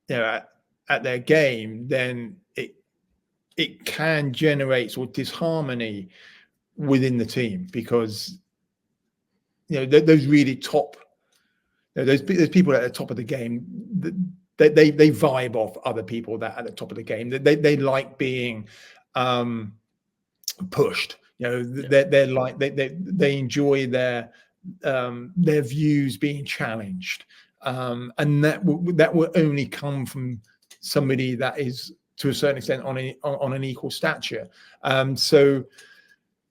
at their game, then it can generate sort of disharmony within the team, because those really top, those people at the top of the game, they vibe off other people that at the top of the game. They like being pushed. They're like they enjoy their views being challenged, and that will only come from somebody that is to a certain extent on an equal stature. So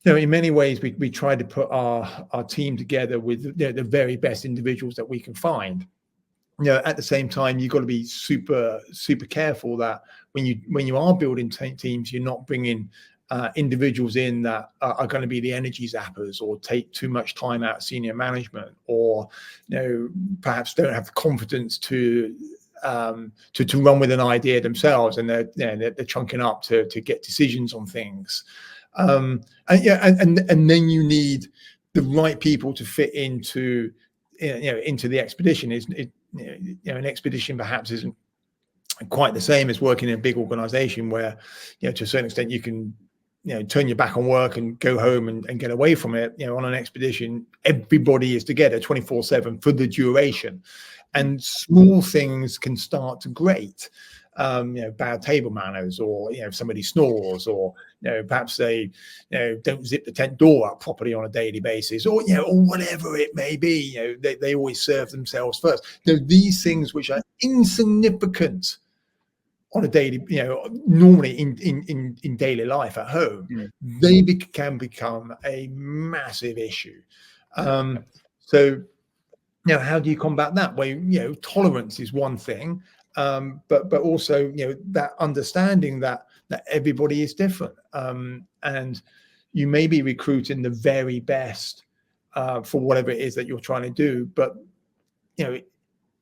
in many ways, we try to put our team together with the very best individuals that we can find. At the same time, you've got to be super careful that when you are building teams, you're not bringing individuals in that are going to be the energy zappers or take too much time out of senior management, or perhaps don't have the confidence to run with an idea themselves, and they're chunking up to get decisions on things. And then you need the right people to fit into the expedition. An expedition perhaps isn't quite the same as working in a big organization where to a certain extent you can turn your back on work and go home and get away from it. On an expedition, everybody is together 24/7 for the duration, and small things can start to grate. Bad table manners, or if somebody snores, or perhaps they don't zip the tent door up properly on a daily basis, or or whatever it may be. They always serve themselves first. These things which are insignificant on a daily, normally in daily life at home, they can become a massive issue. So how do you combat that? Well, tolerance is one thing. But also that understanding that everybody is different, and you may be recruiting the very best for whatever it is that you're trying to do, but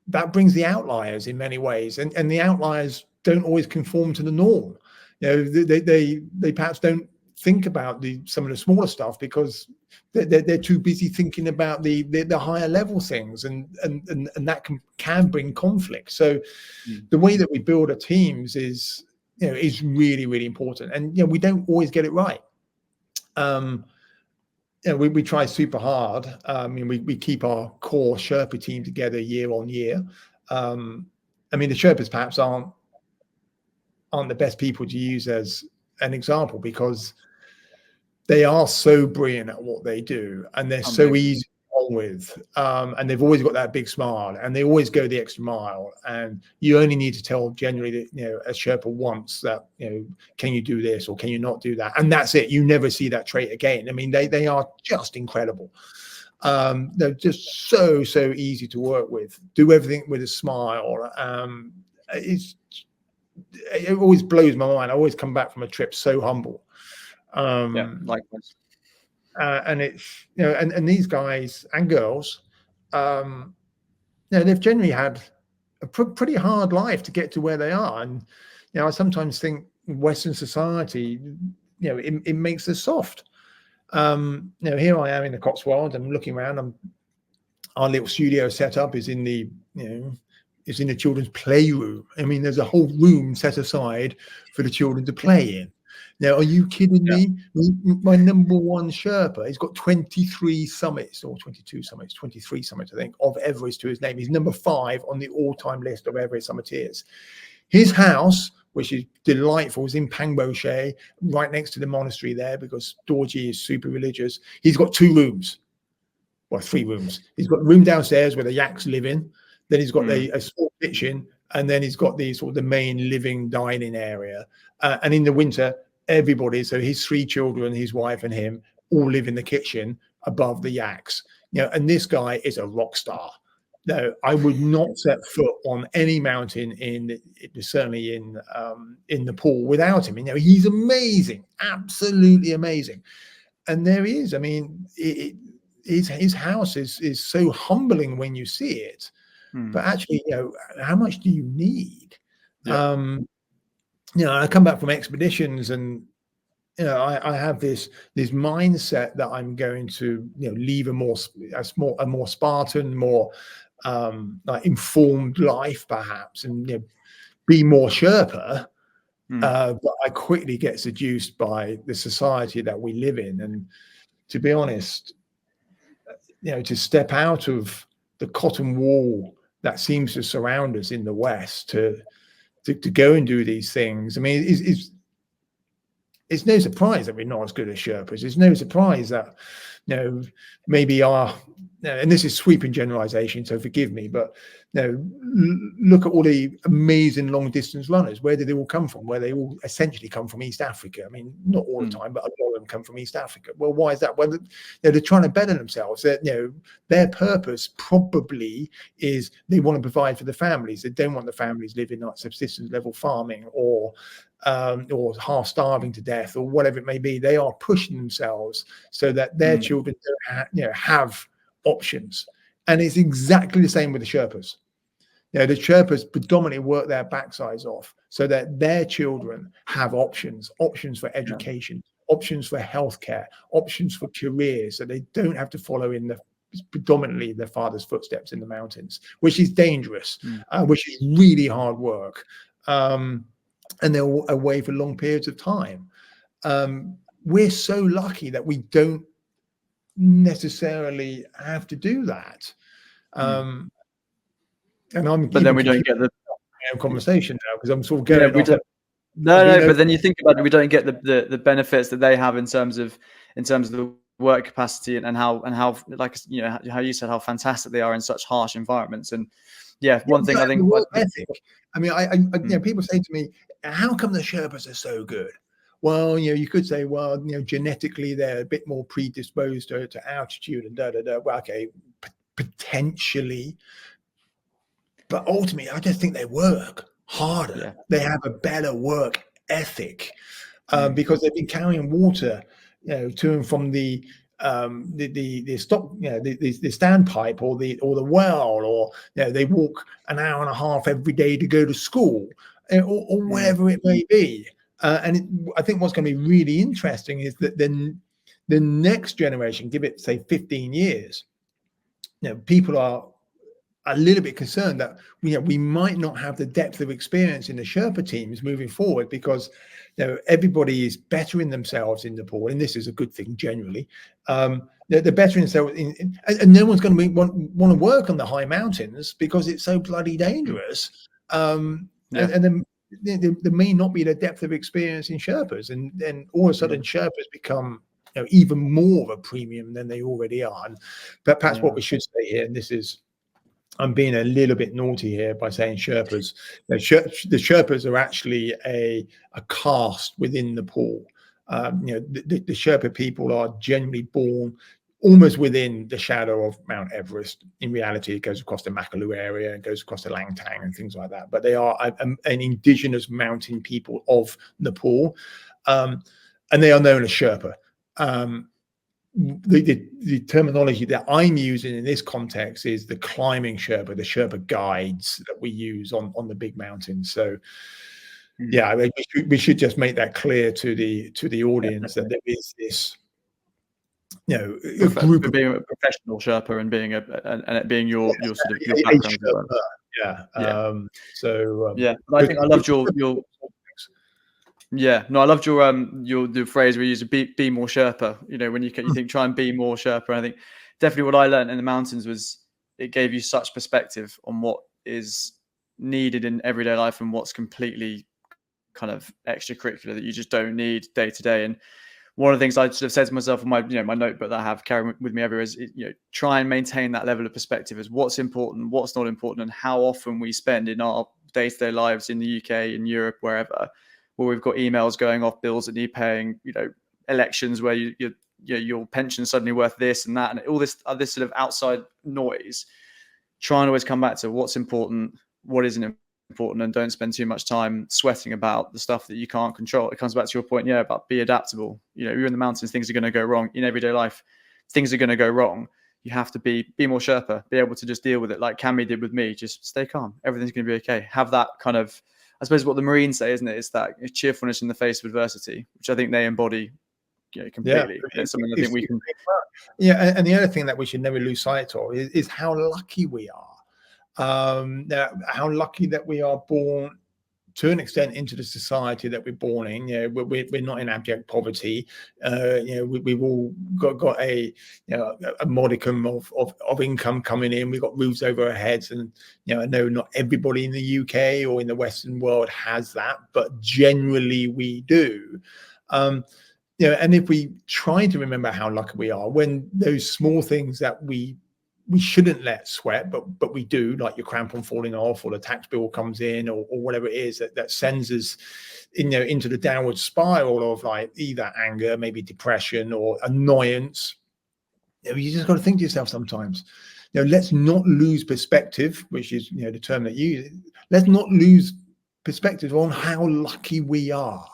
that brings the outliers in many ways, and the outliers don't always conform to the norm. They perhaps don't think about some of the smaller stuff because they're too busy thinking about the higher level things, and that can bring conflict. So the way that we build our teams is really, really important, and we don't always get it right. We try super hard. We keep our core Sherpa team together year on year. The Sherpas perhaps aren't the best people to use as an example because they are so brilliant at what they do, and they're so easy to get on with, and they've always got that big smile, and they always go the extra mile. And you only need to tell generally that a Sherpa once that can you do this or can you not do that, and that's it. You never see that trait again. They are just incredible. They're just so easy to work with. Do everything with a smile. It always blows my mind. I always come back from a trip so humble. Likewise. And it's and these guys and girls, they've generally had a pretty hard life to get to where they are. And I sometimes think Western society, it makes us soft. Here I am in the Cotswolds. I'm looking around. Our little studio setup is in the is in the children's playroom. There's a whole room set aside for the children to play in. Now, are you kidding me? My number one Sherpa, he's got 23 summits, or 22 summits, 23 summits, I think, of Everest to his name. He's number 5 on the all-time list of Everest summiteers. His house, which is delightful, is in Pangboche, right next to the monastery there, because Dorji is super religious. He's got 2 rooms, well, 3 rooms. He's got a room downstairs where the yaks live in. Then he's got a small kitchen, and then he's got the main living dining area. And in the winter, everybody, so his 3 children, his wife and him, all live in the kitchen above the yaks. And this guy is a rock star. No, I would not set foot on any mountain certainly in Nepal without him. He's amazing, absolutely amazing. And there he is. His house is so humbling when you see it. But actually, how much do you need? I come back from expeditions, and I have this mindset that I'm going to leave a more Spartan, more informed life, perhaps, and be more Sherpa. But I quickly get seduced by the society that we live in, and to be honest, to step out of the cotton wool that seems to surround us in the West to go and do these things. it's no surprise that we're not as good as Sherpas. It's no surprise that, maybe and this is sweeping generalization, so forgive me, but look at all the amazing long distance runners. Where did they all come from? Where they all essentially come from East Africa. I mean, not all the time, but a lot of them come from East Africa. Well, why is that? Well, they're trying to better themselves. Their purpose probably is they want to provide for the families. They don't want the families living like subsistence level farming or half starving to death or whatever it may be. They are pushing themselves so that their children don't have options. And it's exactly the same with the Sherpas. The Sherpas predominantly work their backsides off so that their children have options for education, options for healthcare, options for careers, so they don't have to follow in predominantly their father's footsteps in the mountains, which is dangerous, which is really hard work. And they're away for long periods of time. We're so lucky that we don't necessarily have to do that. And but then we don't get the conversation now because I'm sort of going off. But then you think about it, we don't get the benefits that they have in terms of the work capacity and how like how you said how fantastic they are in such harsh environments. And one thing I think ethic. I mean, people say to me, how come the Sherpas are so good? Well, you could say, well, genetically they're a bit more predisposed to altitude and Well, okay, potentially, but ultimately, I just think they work harder. Yeah. They have a better work ethic because they've been carrying water, to and from the stock, the standpipe or the well, or they walk an hour and a half every day to go to school, or whatever it may be. I think what's going to be really interesting is that then the next generation, give it say 15 years, people are a little bit concerned that we might not have the depth of experience in the Sherpa teams moving forward because everybody is bettering themselves in Nepal, and this is a good thing generally. They're bettering themselves, and no one's going to want to work on the high mountains because it's so bloody dangerous. And then there may not be the depth of experience in Sherpas, and then all of a sudden Sherpas become even more of a premium than they already are. But perhaps what we should say here, and this is, I'm being a little bit naughty here by saying Sherpas. The Sherpas are actually a caste within Nepal. The Sherpa people are generally born almost within the shadow of Mount Everest. In reality, it goes across the Makalu area and goes across the Langtang and things like that. But they are an indigenous mountain people of Nepal, and they are known as Sherpa. The terminology that I'm using in this context is the climbing Sherpa, the Sherpa guides that we use on the big mountains. So we should just make that clear to the audience that there is this a group of being a professional Sherpa and being being your sort of your background. I think I loved your I loved your phrase where you used to be more Sherpa. When you think try and be more Sherpa. And I think definitely what I learned in the mountains was it gave you such perspective on what is needed in everyday life and what's completely kind of extracurricular that you just don't need day to day. And one of the things I sort of said to myself in my my notebook that I have carrying with me everywhere is try and maintain that level of perspective as what's important, what's not important, and how often we spend in our day-to-day lives in the UK, in Europe, wherever, where we've got emails going off, bills that need paying, elections where your pension's suddenly worth this and that, and all this sort of outside noise. Try and always come back to what's important, what isn't important, and don't spend too much time sweating about the stuff that you can't control. It comes back to your point, about be adaptable. You're in the mountains, things are going to go wrong. In everyday life, things are going to go wrong. You have to be more Sherpa, be able to just deal with it like Cami did with me. Just stay calm. Everything's going to be okay. Have that kind of, I suppose what the Marines say, isn't it? It's that cheerfulness in the face of adversity, which I think they embody completely. Yeah, it's something I think we can. Yeah, and the other thing that we should never lose sight of is how lucky we are. How lucky that we are born to an extent into the society that we're born in. We're not in abject poverty. We've all got a modicum of income coming in. We've got roofs over our heads, and I know not everybody in the UK or in the Western world has that, but generally we do. And if we try to remember how lucky we are, when those small things that we shouldn't let sweat, but we do, like your crampon falling off, or the tax bill comes in, or whatever it is that sends us into the downward spiral of like either anger, maybe depression, or annoyance. You just got to think to yourself sometimes, let's not lose perspective, which is the term that you use. Let's not lose perspective on how lucky we are,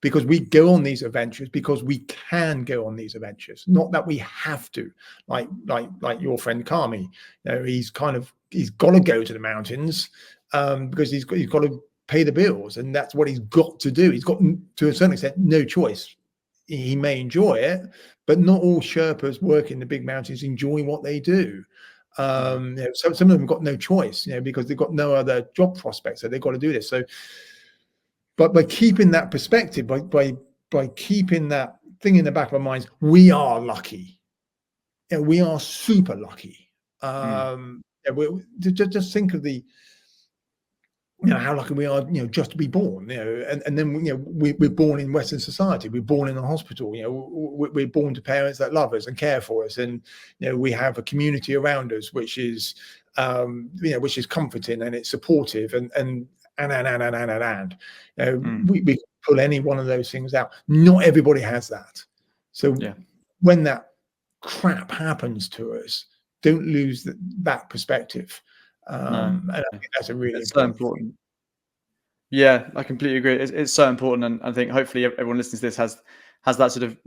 because we go on these adventures because we can go on these adventures, not that we have to. Like your friend Kami, he's got to go to the mountains because he's got to pay the bills, and that's what he's got to do. He's got, to a certain extent, no choice. He may enjoy it, but not all Sherpas work in the big mountains enjoy what they do. Some of them have got no choice, because they've got no other job prospects, so they've got to do this. So, but by keeping that perspective, by keeping that thing in the back of our minds, we are lucky. We are super lucky. Just think of the, how lucky we are, just to be born, and then, we're born in Western society. We're born in a hospital. We're born to parents that love us and care for us, and we have a community around us which is, which is comforting, and it's supportive, and we pull any one of those things out. Not everybody has that. So when that crap happens to us, don't lose that perspective. And I think that's a really important. Yeah, I completely agree. It's so important, and I think hopefully everyone listening to this has that sort of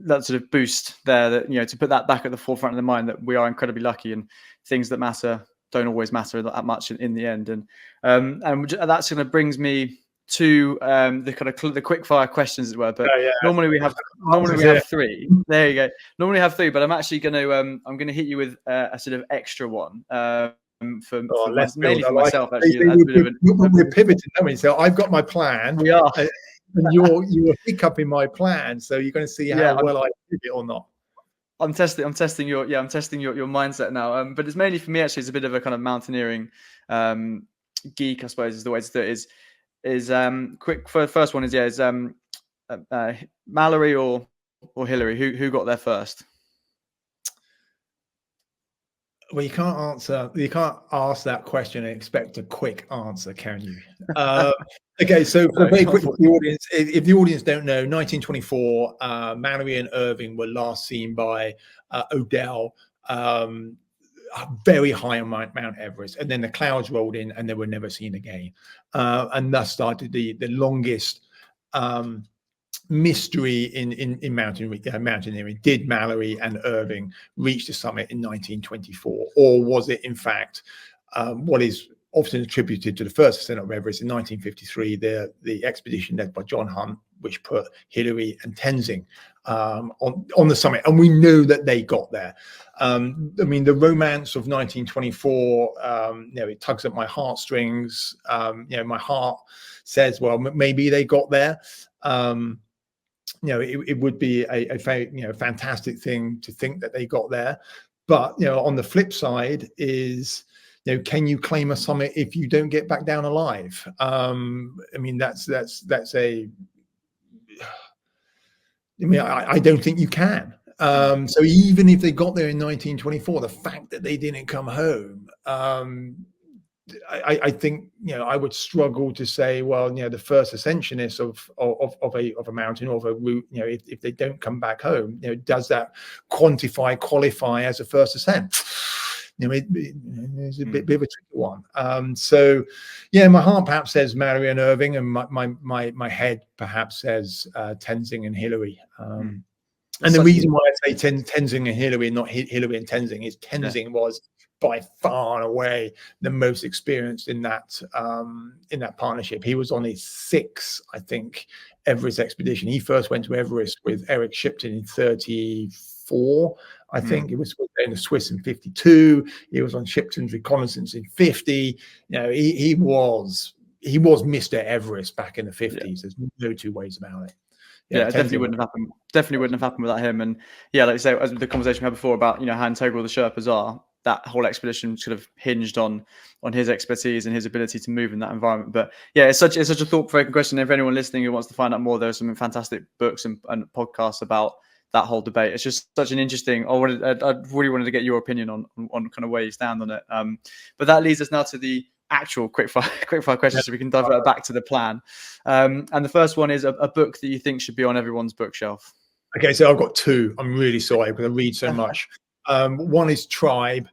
boost there, that to put that back at the forefront of the mind, that we are incredibly lucky, and things that matter don't always matter that much in the end. And that's going to brings me to the kind of the quick fire questions, as it were. But normally we have three. There you go. Normally we have three, but I'm actually going to I'm going to hit you with a sort of extra one. Mainly for myself, actually. We're pivoting, aren't we? So I've got my plan. We are. And you're hiccuping my plan. So you're going to see how well I did it or not. I'm testing your mindset now. But it's mainly for me, actually. It's a bit of a kind of mountaineering geek, I suppose, is the way to do it. Is quick for the first one is Mallory or Hillary? Who got there first? Well, you can't ask that question and expect a quick answer, can you? Okay, so very quick for the audience, if the audience don't know, 1924, Mallory and Irving were last seen by Odell, very high on Mount Everest, and then the clouds rolled in and they were never seen again, and thus started the longest mystery in mountaineering. Did Mallory and Irving reach the summit in 1924, or was it in fact what is often attributed to the first ascent of Everest in 1953, the expedition led by John Hunt, which put Hillary and Tenzing on the summit, and we know that they got there. I mean, the romance of 1924, it tugs at my heartstrings. My heart says, well, maybe they got there. It would be a fantastic thing to think that they got there. But on the flip side is, can you claim a summit if you don't get back down alive? I mean, that's a. I mean, I don't think you can. So even if they got there in 1924, the fact that they didn't come home, I think I would struggle to say, well, the first ascensionists of a mountain or of a route, if they don't come back home, does that qualify as a first ascent? It's a bit of a tricky one. So my heart perhaps says Mallory and Irving, and my head perhaps says Tenzing and Hillary. And the reason why I say Tenzing and Hillary, not Hillary and Tenzing, is Tenzing was by far and away the most experienced in that partnership. He was on his sixth, I think, Everest expedition. He first went to Everest with Eric Shipton in 1934. I think it was in the Swiss in 1952. He was on Shipton's reconnaissance in 1950. He was Mr. Everest back in the 1950s. There's no two ways about it. It definitely wouldn't have happened. Definitely wouldn't have happened without him. And like you say, as the conversation we had before about how integral the Sherpas are, that whole expedition sort of hinged on his expertise and his ability to move in that environment. But yeah, it's such a thought-provoking question. If anyone listening who wants to find out more, there's some fantastic books and podcasts about that whole debate. It's just such an interesting. I really wanted to get your opinion on kind of where you stand on it. But that leads us now to the actual quickfire questions, so we can divert back to the plan. And the first one is a book that you think should be on everyone's bookshelf. Okay, so I've got two. I'm really sorry because I read so much. One is Tribe,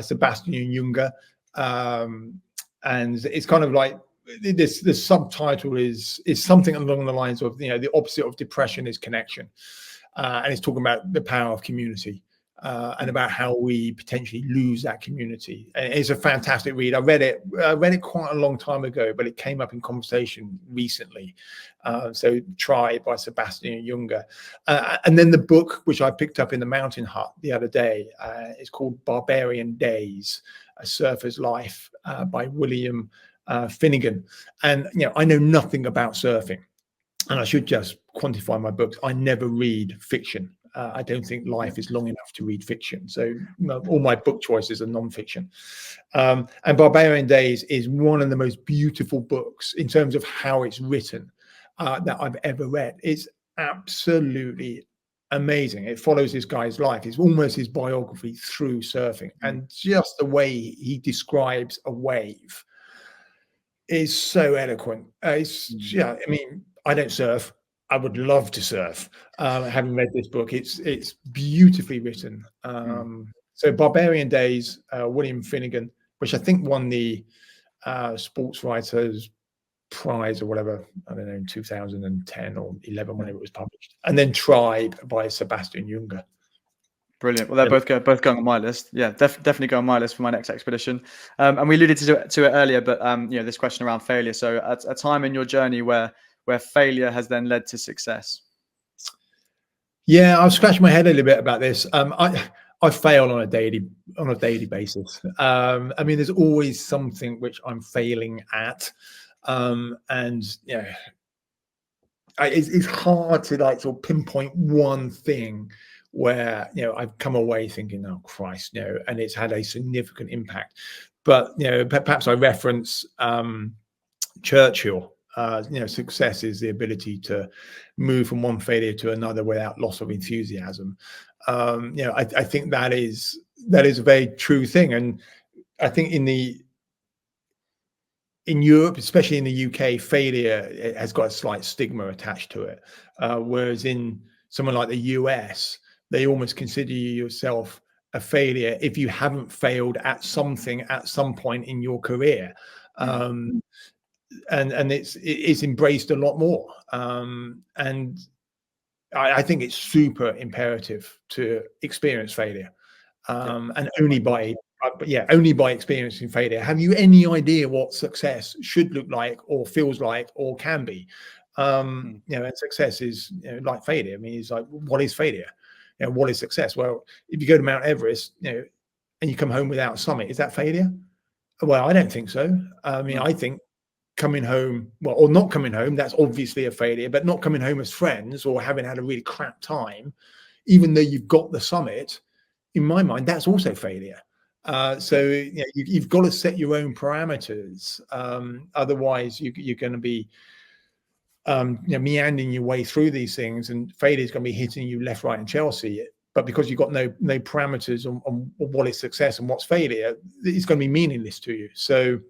Sebastian Junger, and it's kind of like this. The subtitle is something along the lines of, the opposite of depression is connection, and it's talking about the power of community. And about how we potentially lose that community. And it's a fantastic read. I read it quite a long time ago, but it came up in conversation recently. So Tribe by Sebastian Junger. And then the book, which I picked up in the Mountain Hut the other day, is called Barbarian Days, A Surfer's Life by William Finnegan. And, I know nothing about surfing. And I should just quantify my books. I never read fiction. I don't think life is long enough to read fiction. So all my book choices are non-fiction. And Barbarian Days is one of the most beautiful books in terms of how it's written that I've ever read. It's absolutely amazing. It follows this guy's life. It's almost his biography through surfing. And just the way he describes a wave is so eloquent. I mean, I don't surf. I would love to surf. Having read this book, it's beautifully written. So Barbarian Days, William Finnegan, which I think won the Sports Writers Prize or whatever, I don't know, in 2010 or 11 when it was published. And then Tribe by Sebastian Junger. Brilliant. Well, they're both going on my list. Yeah, definitely go on my list for my next expedition. And we alluded to it earlier, but this question around failure. So at a time in your journey where failure has then led to success. Yeah, I've scratched my head a little bit about this. I fail on a daily basis. I mean, there's always something which I'm failing at, and it's hard to sort of pinpoint one thing where I've come away thinking, oh Christ, and it's had a significant impact. But perhaps I reference Churchill. Success is the ability to move from one failure to another without loss of enthusiasm. I think that is a very true thing, and I think in Europe, especially in the UK, failure has got a slight stigma attached to it, whereas in somewhere like the US, they almost consider yourself a failure if you haven't failed at something at some point in your career. And it's embraced a lot more. And I think it's super imperative to experience failure. And only by experiencing failure have you any idea what success should look like or feels like or can be. And success is like failure. I mean, it's like, what is failure? What is success? Well, if you go to Mount Everest, and you come home without a summit, is that failure? Well, I don't think so. I mean, I think coming home, or not coming home, that's obviously a failure, but not coming home as friends or having had a really crap time, even though you've got the summit, in my mind, that's also failure. So you've got to set your own parameters. Otherwise, you're going to be meandering your way through these things, and failure is going to be hitting you left, right, and Chelsea. But because you've got no parameters on what is success and what's failure, it's going to be meaningless to you. So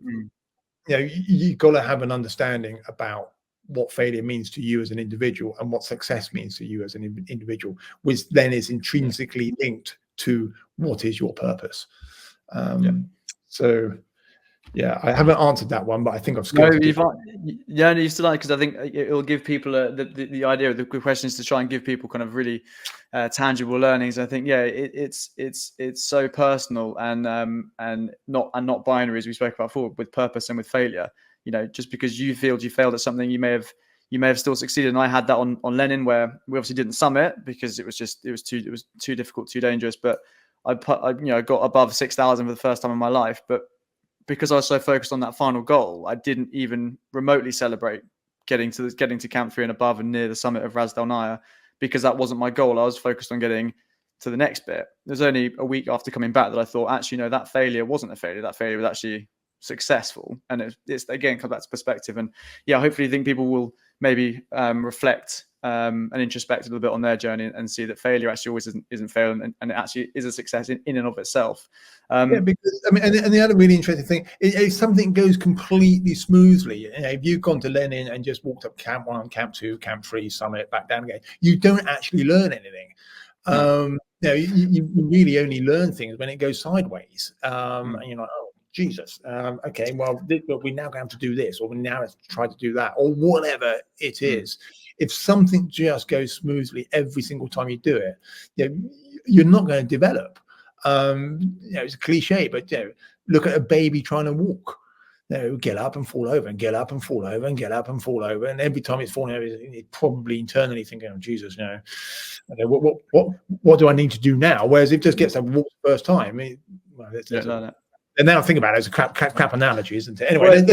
you've got to have an understanding about what failure means to you as an individual and what success means to you as an individual, which then is intrinsically linked to what is your purpose. So I haven't answered that one, but I think I've skirted it. You've still, because I think it'll give people the idea of the question is to try and give people kind of really tangible learnings. I think it's so personal and not binary, as we spoke about before, with purpose and with failure. Just because you failed at something, you may have still succeeded. And I had that on Lenin, where we obviously didn't summit because it was too difficult, too dangerous. But I got above 6,000 for the first time in my life, but because I was so focused on that final goal, I didn't even remotely celebrate getting to Camp 3 and above and near the summit of Ras Del Naya, because that wasn't my goal. I was focused on getting to the next bit. It was only a week after coming back that I thought, actually, no, that failure wasn't a failure. That failure was actually successful. And it's again, come back to perspective. And yeah, hopefully I think people will maybe reflect and introspect a little bit on their journey and see that failure actually always isn't failure, and it actually is a success in and of itself. Yeah, because I mean, and the other really interesting thing is if something goes completely smoothly, if you've gone to Lenin and just walked up Camp 1, Camp 2, Camp 3, summit, back down again, you don't actually learn anything. No. You really only learn things when it goes sideways. And you're like, oh, Jesus. Okay, well, we now have to do this, or we now have to try to do that, or whatever it is. If something just goes smoothly every single time you do it, you're not going to develop. It's a cliche, but look at a baby trying to walk. Get up and fall over, and get up and fall over, and get up and fall over, and every time it's falling over, it's probably internally thinking, "Oh Jesus, okay, what do I need to do now?" Whereas if it just gets up and walk the first time, and now think about it, it's a crap analogy, isn't it? Anyway,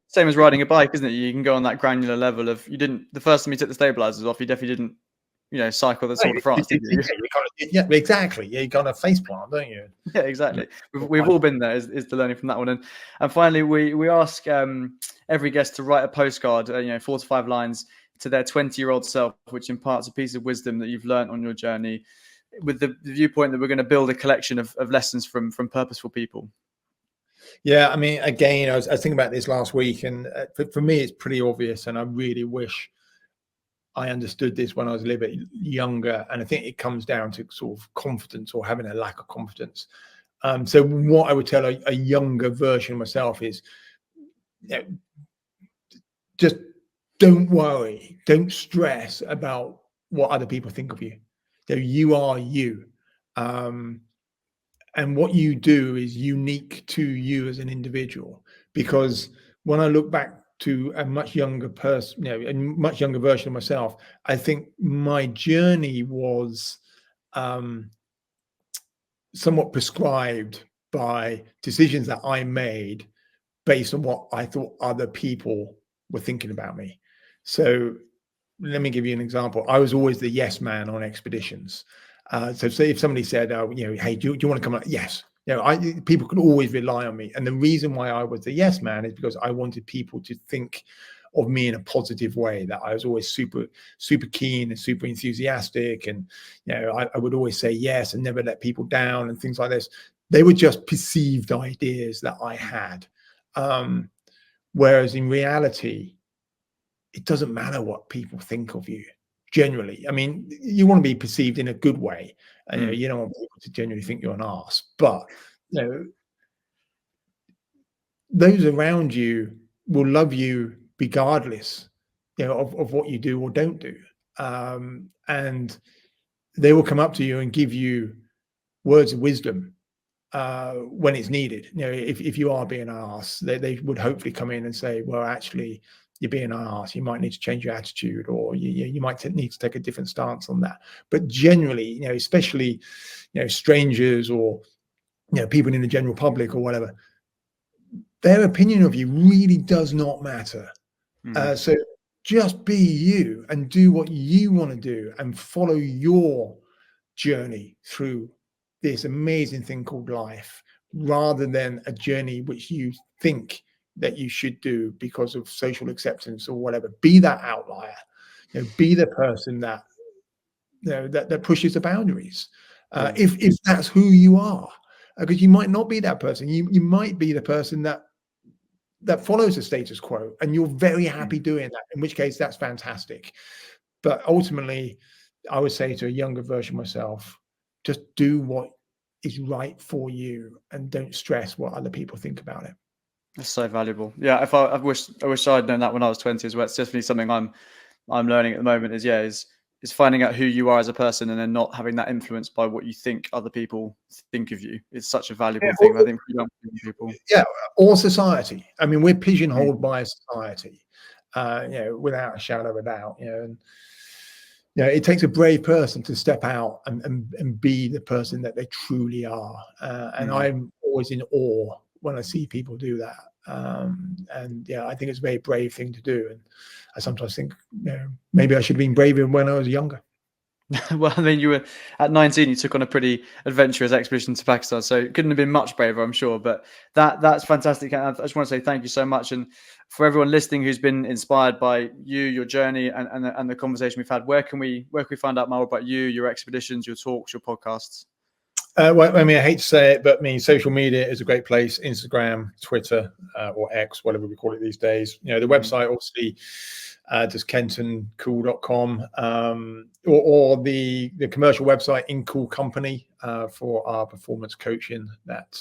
same as riding a bike, isn't it? You can go on that granular level of the first time you took the stabilizers off, you definitely didn't cycle the Tour de France, did you? Yeah, exactly. Yeah, you got a face plant, don't you? Yeah, exactly. We've all been there. Is the learning from that one. And finally, we ask every guest to write a postcard, 4 to 5 lines to their 20-year-old self, which imparts a piece of wisdom that you've learned on your journey, with the viewpoint that we're going to build a collection of lessons from purposeful people. Yeah, I mean, again, I was thinking about this last week, and for me, it's pretty obvious, and I really wish I understood this when I was a little bit younger, and I think it comes down to sort of confidence or having a lack of confidence. So what I would tell a younger version of myself is, just don't worry, don't stress about what other people think of you. You are you. And what you do is unique to you as an individual. Because when I look back to a much younger person, a much younger version of myself, I think my journey was somewhat prescribed by decisions that I made based on what I thought other people were thinking about me. So let me give you an example. I was always the yes man on expeditions. So say if somebody said, hey, do you want to come up? Yes. People could always rely on me. And the reason why I was the yes man is because I wanted people to think of me in a positive way, that I was always super, super keen and super enthusiastic. And, I would always say yes and never let people down and things like this. They were just perceived ideas that I had. Whereas in reality, it doesn't matter what people think of you. Generally, I mean, you want to be perceived in a good way, and you don't want people to genuinely think you're an arse. But those around you will love you regardless, of what you do or don't do, and they will come up to you and give you words of wisdom when it's needed. If you are being an arse, they would hopefully come in and say, well, actually, you're being an arse, you might need to change your attitude, or you might need to take a different stance on that. But generally, especially, strangers or, people in the general public or whatever, their opinion of you really does not matter. So just be you and do what you want to do and follow your journey through this amazing thing called life, rather than a journey which you think that you should do because of social acceptance or whatever. Be that outlier, be the person that that pushes the boundaries. If that's who you are, because you might not be that person. You might be the person that follows the status quo, and you're very happy doing that, in which case that's fantastic. But ultimately, I would say to a younger version of myself, just do what is right for you and don't stress what other people think about it. That's so valuable. Yeah, I wish I'd known that when I was 20 as well. It's definitely something I'm learning at the moment. Is finding out who you are as a person, and then not having that influence by what you think other people think of you. It's such a valuable thing, I think, for young people. Yeah, or society. I mean, we're pigeonholed by society, without a shadow of a doubt. And it takes a brave person to step out and be the person that they truly are. And I'm always in awe when I see people do that. And I think it's a very brave thing to do. And I sometimes think, maybe I should have been braver when I was younger. Well, I mean, you were at 19, you took on a pretty adventurous expedition to Pakistan, so it couldn't have been much braver, I'm sure. But that's fantastic. And I just want to say thank you so much. And for everyone listening who's been inspired by you, your journey, and the conversation we've had, where can we find out more about you, your expeditions, your talks, your podcasts? Well, I mean, I hate to say it, but I mean, social media is a great place. Instagram, Twitter, or X, whatever we call it these days. You know, the website, obviously, just kentoncool.com, or the commercial website in Cool Company for our performance coaching that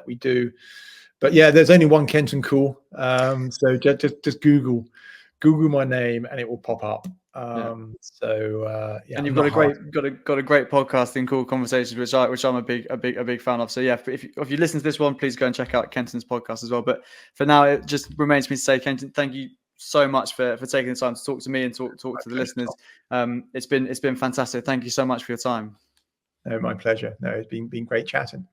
we do. But yeah, there's only one Kenton Cool, so just Google my name and it will pop up. And you've got a great podcast in Cool Conversations, which I'm a big fan of. So yeah, if you listen to this one, please go and check out Kenton's podcast as well. But for now, it just remains me to say, Kenton, thank you so much for taking the time to talk to me and talk to the listeners. It's been fantastic. Thank you so much for your time. No, my pleasure. No, it's been great chatting.